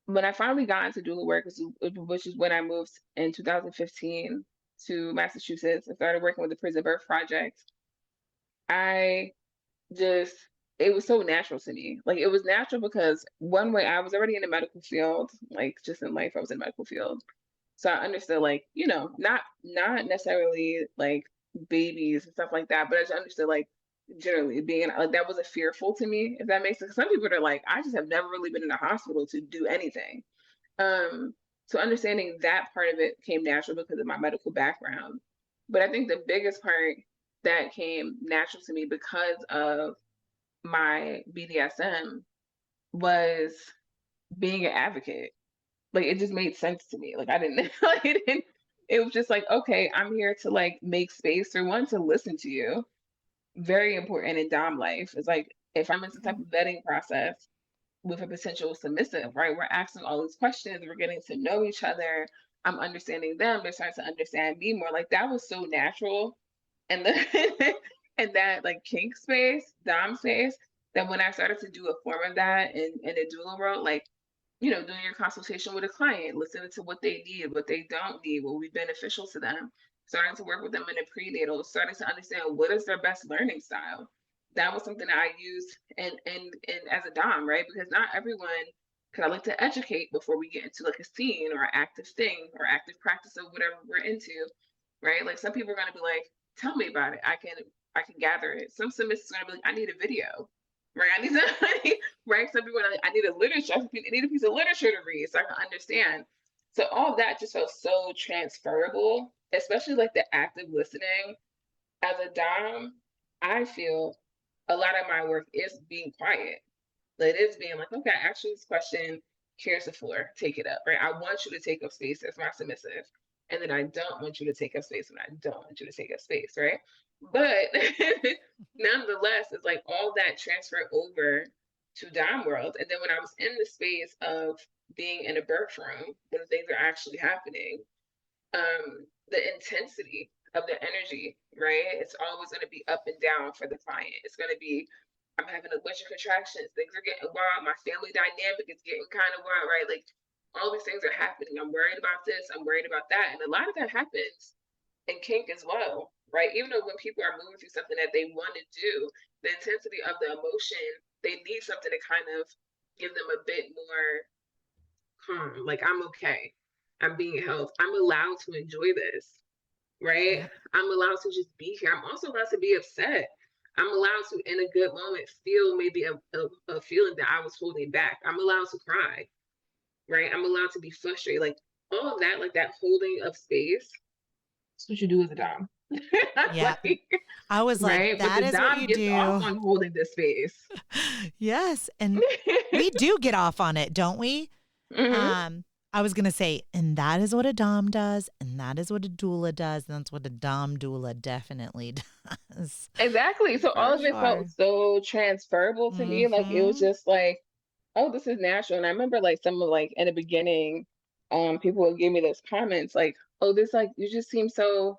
when I finally got into doula work, which is when I moved in 2015 to Massachusetts and started working with the Prison Birth Project, I just, it was so natural to me. Like it was natural because one way I was already in the medical field, like just in life, I was in the medical field. So I understood like, not necessarily like babies and stuff like that, but I just understood like generally being like that wasn't fearful to me, if that makes sense. Some people are like, I just have never really been in a hospital to do anything. Um, so understanding that part of it came natural because of my medical background. But I think the biggest part that came natural to me because of my BDSM was being an advocate. Like it just made sense to me. Like I didn't like it didn't, it was just like, okay, I'm here to like make space for one to listen to you. Very important in Dom life. It's like if I'm in some type of vetting process with a potential submissive, right? We're asking all these questions, we're getting to know each other. I'm understanding them, they're starting to understand me more. Like that was so natural. And the and that like kink space, Dom space, that when I started to do a form of that in the doula world, like doing your consultation with a client, listening to what they need, what they don't need, what will be beneficial to them, starting to work with them in the prenatal, starting to understand what is their best learning style. That was something that I used and as a dom, right? Because not everyone, because I like to educate before we get into like a scene or an active thing or active practice of whatever we're into, right? Like some people are gonna be like, tell me about it. I can gather it. Some submissives are gonna be like, I need a video. Right. Right. Some people are like, I need I need a piece of literature to read so I can understand. So all of that just felt so transferable, especially like the active listening. As a Dom, I feel a lot of my work is being quiet. Like it is being like, okay, I asked you this question, here's the floor, take it up. Right. I want you to take up space as my submissive. And then I don't want you to take up space when I don't want you to take up space, right? But nonetheless, it's like all that transferred over to Dom World. And then when I was in the space of being in a birth room, when things are actually happening, the intensity of the energy, right? It's always going to be up and down for the client. It's going to be, I'm having a bunch of contractions. Things are getting wild. My family dynamic is getting kind of wild, right? Like all these things are happening. I'm worried about this. I'm worried about that. And a lot of that happens in kink as well, right? Even though when people are moving through something that they want to do, the intensity of the emotion, they need something to kind of give them a bit more calm. Like I'm okay. I'm being held. I'm allowed to enjoy this, right? Yep. I'm allowed to just be here. I'm also allowed to be upset. I'm allowed to, in a good moment, feel maybe a feeling that I was holding back. I'm allowed to cry, right? I'm allowed to be frustrated. Like all of that, like that holding of space. That's what you do as a dom. Yep. Like, I was like, right? But that the is what dom you gets off do. on holding the space. Yes. And we do get off on it, don't we? Hmm. I was going to say, and that is what a dom does. And that is what a doula does. And that's what a dom doula definitely does. Exactly. So all For of it felt sure. so transferable to me. Like it was Mm-hmm. just like, oh, this is natural. And I remember like some of like in the beginning, people would give me those comments like, oh, this like you just seem so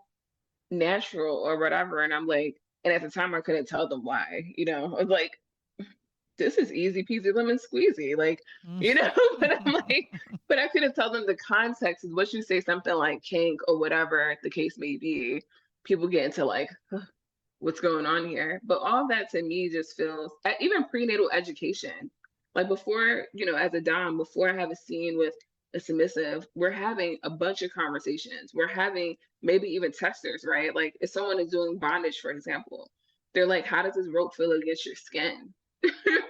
natural or whatever. And I'm like, and at the time I couldn't tell them why, I was like, this is easy peasy lemon squeezy. Like, but I'm like, but I couldn't tell them the context is what you say something like kink or whatever the case may be. People get into like, what's going on here? But all that to me just feels even prenatal education. Like before, as a dom, before I have a scene with a submissive, we're having a bunch of conversations. We're having maybe even testers, right? Like if someone is doing bondage, for example, they're like, how does this rope feel against your skin?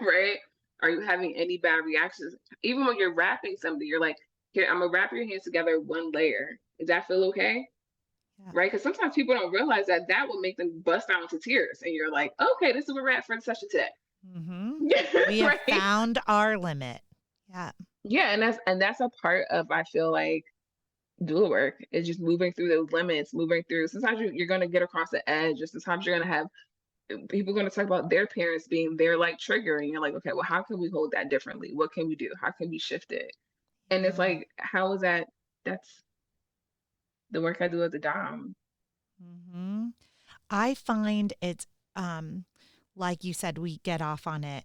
Right? Are you having any bad reactions? Even when you're wrapping something, you're like, here, I'm gonna wrap your hands together one layer. Does that feel okay? Yeah. Right? Because sometimes people don't realize that that will make them bust out into tears, and you're like, okay, this is where we're at for the session today. Mm-hmm. We have Right? found our limit. Yeah. Yeah, and that's a part of I feel like doula work. It's just moving through those limits, moving through. Sometimes you're going to get across the edge. Or sometimes you're going to have people going to talk about their parents being their like trigger, and you're like, okay, well, how can we hold that differently? What can we do? How can we shift it? And it's Yeah. like, how is that? That's the work I do as a dom. hmm I find it's like you said, we get off on it.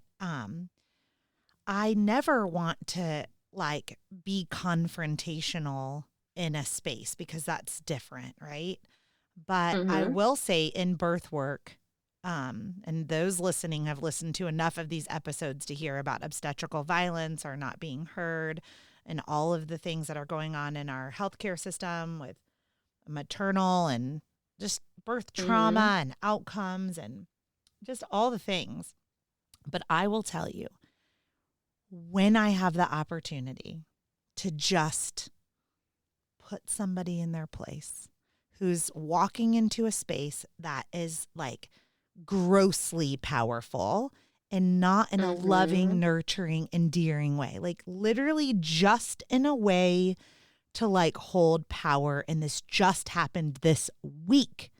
I never want to like be confrontational in a space because that's different, right? But I Mm-hmm. will say in birth work, and those listening have listened to enough of these episodes to hear about obstetrical violence or not being heard and all of the things that are going on in our healthcare system with maternal and just birth Mm-hmm. trauma and outcomes and just all the things. But I will tell you, when I have the opportunity to just put somebody in their place who's walking into a space that is like grossly powerful and not in a Mm-hmm. loving, nurturing, endearing way, like literally just in a way to like hold power. And this just happened this week.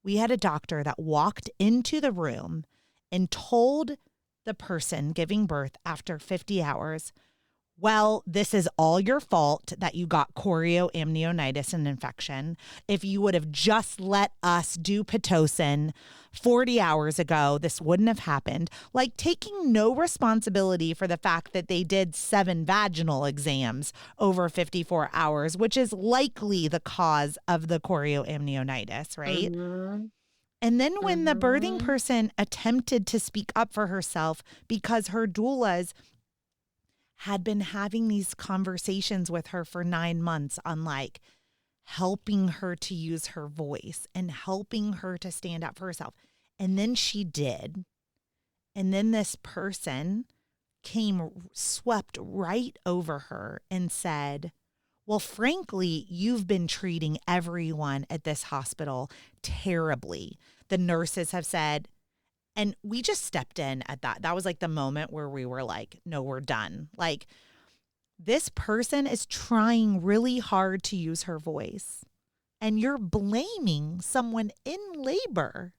We had a doctor that walked into the room and told the person giving birth after 50 hours, well, this is all your fault that you got chorioamnionitis, an infection. If you would have just let us do Pitocin 40 hours ago, this wouldn't have happened. Like taking no responsibility for the fact that they did 7 vaginal exams over 54 hours, which is likely the cause of the chorioamnionitis, right? Mm-hmm. And then when the birthing Mm-hmm. person attempted to speak up for herself because her doulas had been having these conversations with her for 9 months on like helping her to use her voice and helping her to stand up for herself. And then she did. And then this person came, swept right over her and said, well, frankly, you've been treating everyone at this hospital terribly. The nurses have said, and we just stepped in at that. That was like the moment where we were like, no, we're done. Like, this person is trying really hard to use her voice, and you're blaming someone in labor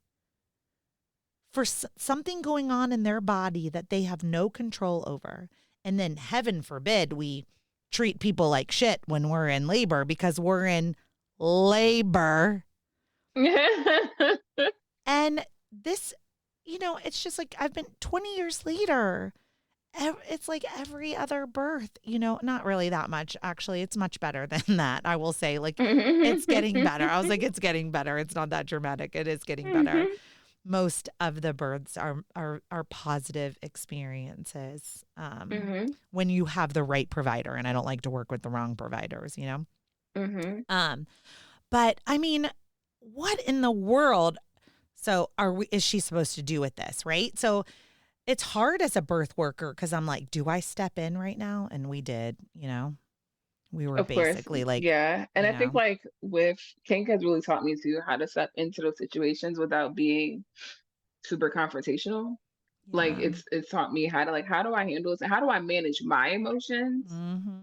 for something going on in their body that they have no control over. And then, heaven forbid, we treat people like shit when we're in labor because we're in labor. And this, it's just like I've been 20 years later. It's like every other birth, not really that much. Actually, it's much better than that. I will say, like, it's getting better. I was like, it's getting better. It's not that dramatic. It is getting better. Mm-hmm. Most of the births are positive experiences Mm-hmm. when you have the right provider. And I don't like to work with the wrong providers. Mm-hmm. Um, but I mean, what in the world? So is she supposed to do with this, right? So it's hard as a birth worker because I'm like, do I step in right now? And we did. We were Of course, basically like, yeah. And you I think know, like with kink has really taught me to how to step into those situations without being super confrontational. Like yeah. it's taught me how to like how do I handle this and how do I manage my emotions? Mm-hmm.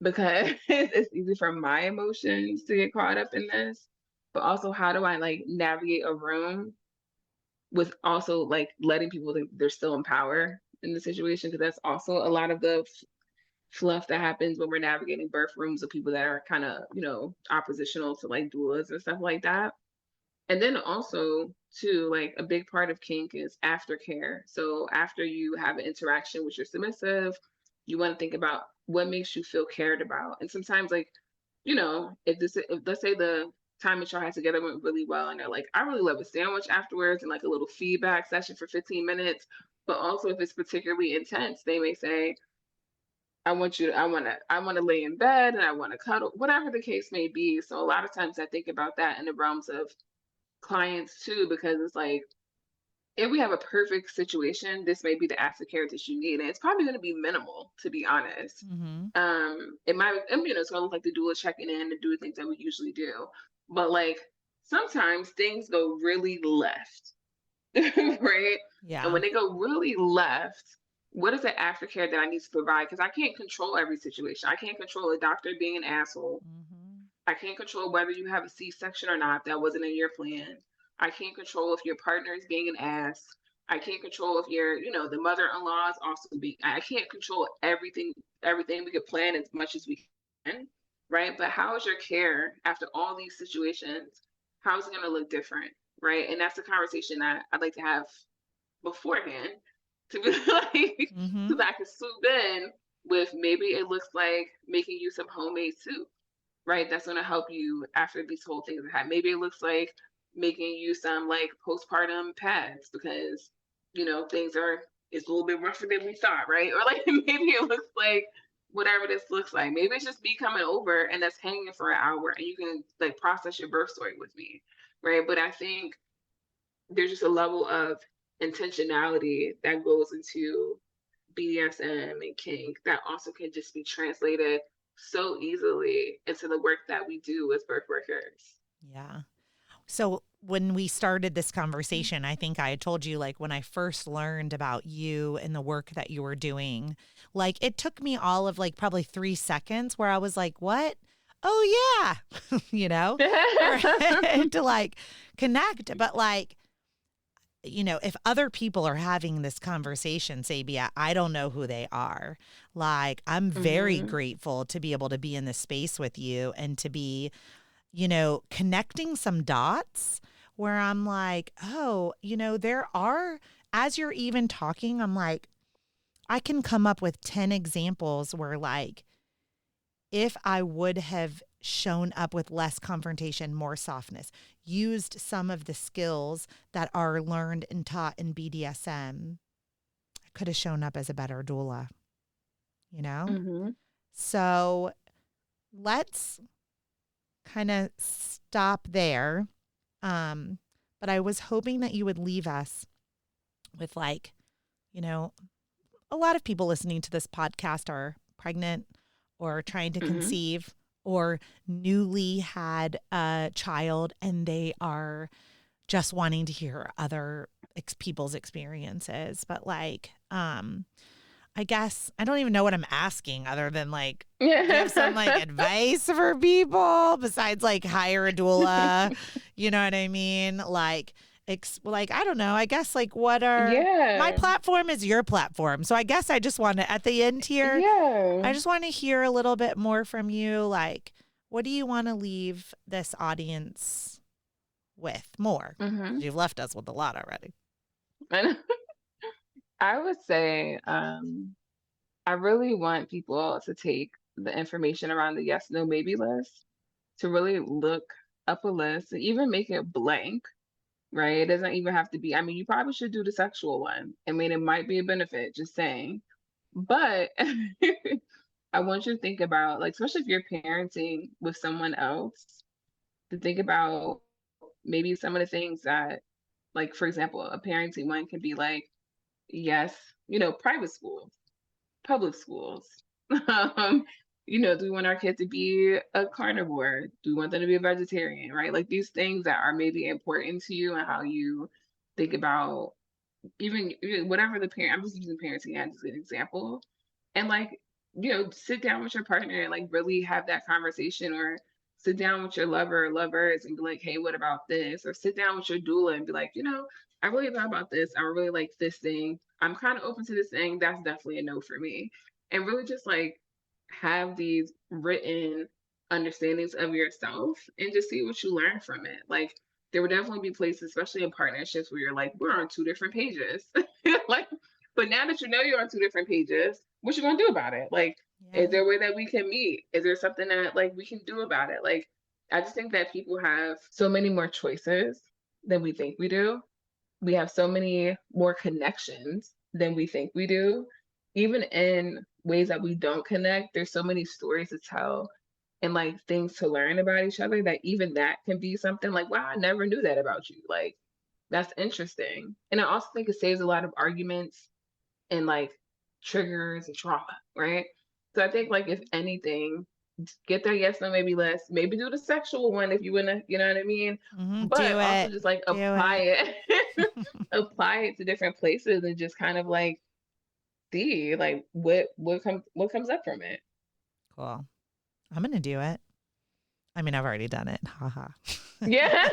Because it's easy for my emotions to get caught up in this. But also how do I like navigate a room with also like letting people think they're still in power in the situation? Because that's also a lot of the fluff that happens when we're navigating birth rooms of people that are kind of, oppositional to like doulas and stuff like that. And then also, too, like a big part of kink is aftercare. So after you have an interaction with your submissive, you want to think about what makes you feel cared about. And sometimes, like, if let's say the time that y'all had together went really well, and they're like, I really love a sandwich afterwards, and like a little feedback session for 15 minutes. But also, if it's particularly intense, they may say, I want to lay in bed and I want to cuddle, whatever the case may be. So a lot of times I think about that in the realms of clients too, because it's like if we have a perfect situation, this may be the aftercare that you need, and it's probably going to be minimal, to be honest. Mm-hmm. It might, it's going to look like the doula checking in and doing things that we usually do, but like sometimes things go really left, right? And Yeah. when they go really left, what is the aftercare that I need to provide? Because I can't control every situation. I can't control a doctor being an asshole. Mm-hmm. I can't control whether you have a C-section or not. That wasn't in your plan. I can't control if your partner is being an ass. I can't control if you're, the mother-in-law is also being. I can't control everything. Everything we could plan as much as we can, right? But how is your care after all these situations? How is it going to look different, right? And that's the conversation that I'd like to have beforehand to be like, so Mm-hmm. that I can swoop in with maybe it looks like making you some homemade soup, right? That's going to help you after these whole things have happened. Maybe it looks like making you some like postpartum pads because, things are, it's a little bit rougher than we thought, right? Or like maybe it looks like whatever this looks like. Maybe it's just me coming over and that's hanging for an hour and you can like process your birth story with me, right? But I think there's just a level of intentionality that goes into BDSM and kink that also can just be translated so easily into the work that we do as birth workers. Yeah. So when we started this conversation, I think I had told you, like, when I first learned about you and the work that you were doing, like, it took me all of like probably 3 seconds where I was like, what? Oh, yeah, to like connect. But like, if other people are having this conversation, Sabia, I don't know who they are. Like, I'm very hmm grateful to be able to be in this space with you and to be connecting some dots where I'm like, oh, there are, as you're even talking, I'm like, I can come up with 10 examples where, like, if I would have shown up with less confrontation, more softness, used some of the skills that are learned and taught in BDSM, I could have shown up as a better doula, you know? hmm So let's kind of stop there. Um, but I was hoping that you would leave us with, like, you know, a lot of people listening to this podcast are pregnant or trying to hmm conceive or newly had a child and they are just wanting to hear other people's experiences. But like, I guess I don't even know what I'm asking other than like, do you have some like advice for people besides like hire a doula? You know what I mean? Like, like I don't know. I guess like what are my Yeah. platform is your platform. So I guess I just want to at the end here, Yeah. I just want to hear a little bit more from you. Like, what do you want to leave this audience with more? hmm You've left us with a lot already. And I would say, I really want people to take the information around the yes, no, maybe list to really look up a list and even make it blank, right? It doesn't even have to be, I mean, you probably should do the sexual one. I mean, it might be a benefit, just saying. But I want you to think about, like, especially if you're parenting with someone else, to think about maybe some of the things that, like, for example, a parenting one can be like, yes, private schools, public schools. um, do we want our kid to be a carnivore? Do we want them to be a vegetarian, right? Like these things that are maybe important to you and how you think about even whatever the parent, I'm just using parenting as an example. And like, sit down with your partner and like really have that conversation or sit down with your lover or lovers and be like, hey, what about this? Or sit down with your doula and be like, I really thought about this. I really like this thing. I'm kind of open to this thing. That's definitely a no for me. And really just like have these written understandings of yourself and just see what you learn from it. Like there would definitely be places, especially in partnerships, where you're like, we're on two different pages. Like, but now that you know you're on two different pages, what you gonna do about it? Like, is Yeah. there a way that we can meet? Is there something that like we can do about it? Like, I just think that people have so many more choices than we think we do. We have so many more connections than we think we do. Even in ways that we don't connect, there's so many stories to tell and like things to learn about each other that even that can be something like, wow, I never knew that about you. Like, that's interesting. And I also think it saves a lot of arguments and like triggers and trauma, right? So I think like if anything, get their yes, no, maybe less. Maybe do the sexual one if you wanna, you know what I mean? But Do also it. just like Do it. apply it, apply it to different places and just kind of like see like what comes up from it. Cool. I'm going to do it. I mean, I've already done it. Haha. Yeah.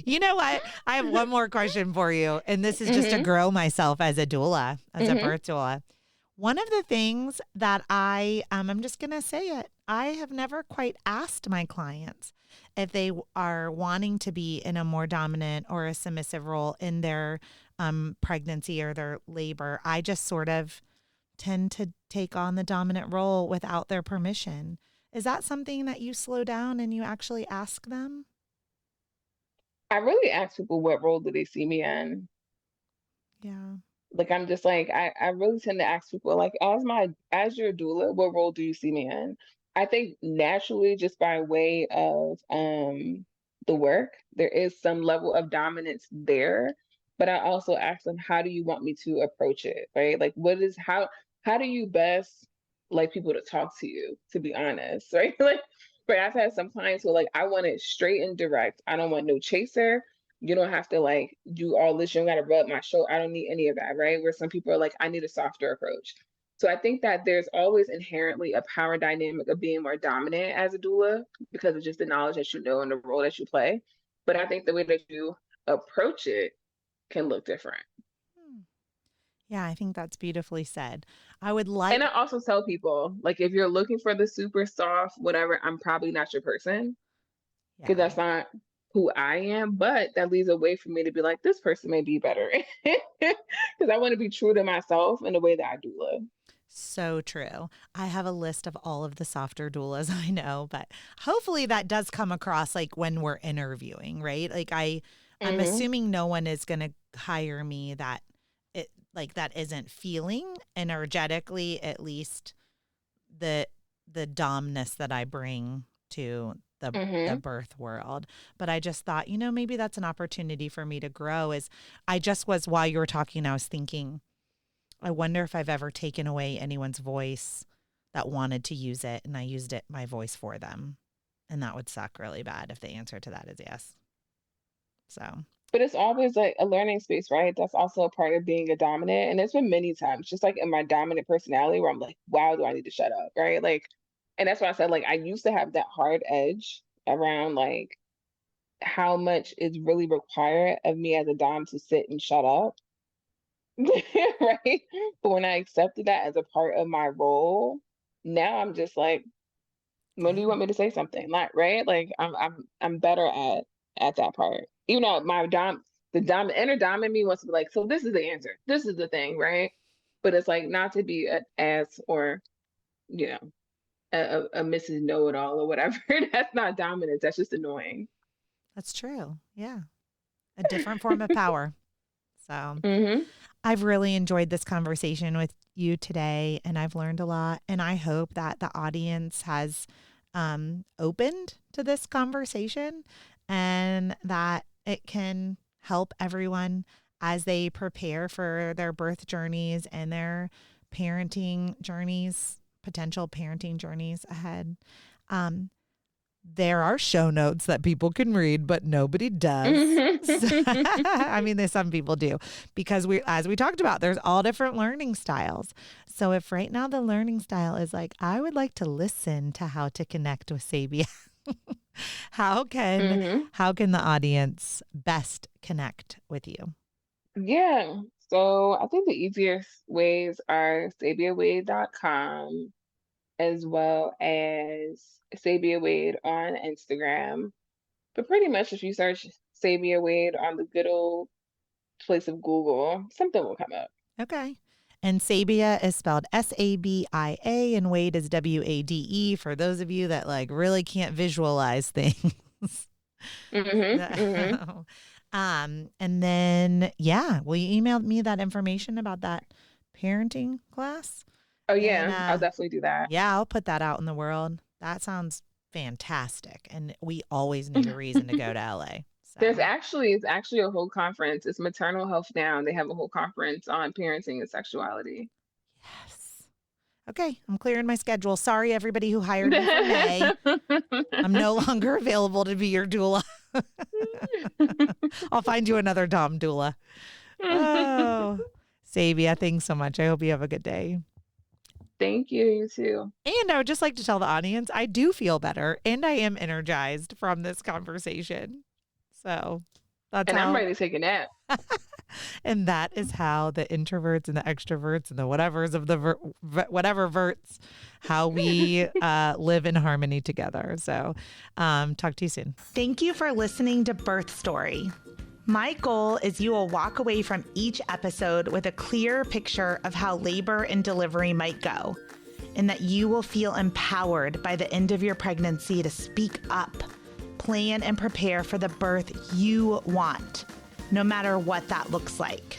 You know what? I have one more question for you. And this is just to grow myself as a doula, as a birth doula. One of the things that I'm just going to say it, I have never quite asked my clients if they are wanting to be in a more dominant or a submissive role in their pregnancy or their labor. I just sort of tend to take on the dominant role without their permission. Is that something that you slow down and you actually ask them? I really ask people what role do they see me in. Yeah. Like I'm just like I really tend to ask people like as your doula, what role do you see me in? I think naturally just by way of the work, there is some level of dominance there. But I also ask them, how do you want me to approach it? Right? Like how do you best like people to talk to you, to be honest, right? Like but I've had some clients who are like, I want it straight and direct. I don't want no chaser. You don't have to like do all this. You don't got to rub my shoulder. I don't need any of that, right? Where some people are like, I need a softer approach. So I think that there's always inherently a power dynamic of being more dominant as a doula because of just the knowledge that you know and the role that you play. But I think the way that you approach it can look different. Yeah, I think that's beautifully said. I would like. And I also tell people, like, if you're looking for the super soft, whatever, I'm probably not your person because Yeah. that's not who I am, but that leaves a way for me to be like, this person may be better. Because I want to be true to myself in the way that I doula. So true. I have a list of all of the softer doulas I know, but hopefully that does come across like when we're interviewing, right? Like I'm assuming no one is going to hire me that it like that isn't feeling energetically at least the domness that I bring to the birth world. But I just thought, maybe that's an opportunity for me to grow. Is I just was while you were talking, I was thinking, I wonder if I've ever taken away anyone's voice that wanted to use it and I used my voice for them. And that would suck really bad if the answer to that is yes. So, But it's always like a learning space, right? That's also a part of being a dominant. And there's been many times, just like in my dominant personality, where I'm like, wow, do I need to shut up? Right. Like, and that's why I said, like, I used to have that hard edge around like how much is really required of me as a dom to sit and shut up. Right. But when I accepted that as a part of my role, now I'm just like, when do you want me to say something? Like, right? Like I'm better at that part. Even though the inner dom in me wants to be like, so this is the answer. This is the thing, right? But it's like not to be an ass or, you know, a Mrs. Know-it-all or whatever. That's not dominance. That's just annoying. that's true. Yeah. A different form of power. So, Hmm. I've really enjoyed this conversation with you today and I've learned a lot. And I hope that the audience has opened to this conversation and that it can help everyone as they prepare for their birth journeys and their parenting journeys, potential parenting journeys ahead. There are show notes that people can read, but nobody does. I mean, some people do because as we talked about, there's all different learning styles. So if right now the learning style is like, I would like to listen to how to connect with Sabia, how can the audience best connect with you? Yeah. So I think the easiest ways are sabiawade.com as well as Sabia Wade on Instagram. But pretty much if you search Sabia Wade on the good old place of Google, something will come up. Okay. And Sabia is spelled Sabia and Wade is Wade for those of you that like really can't visualize things. And then, yeah, will you email me that information about that parenting class? Oh And yeah, I'll definitely do that. yeah, I'll put that out in the world. That sounds fantastic. And we always need a reason to go to LA. So. It's actually a whole conference. It's Maternal Health Now. They have a whole conference on parenting and sexuality. Yes. Okay, I'm clearing my schedule. Sorry, everybody who hired me for May. I'm no longer available to be your doula. I'll find you another dom doula. Oh, Sabia, thanks so much. I hope you have a good day. Thank you. You too. And I would just like to tell the audience, I do feel better and I am energized from this conversation. So that's And I'm how, ready to take a nap. and that is how the introverts and the extroverts and the whatevers of the whatever verts, how we live in harmony together. So talk to you soon. Thank you for listening to Birth Story. My goal is you will walk away from each episode with a clear picture of how labor and delivery might go, and that you will feel empowered by the end of your pregnancy to speak up, plan and prepare for the birth you want, no matter what that looks like.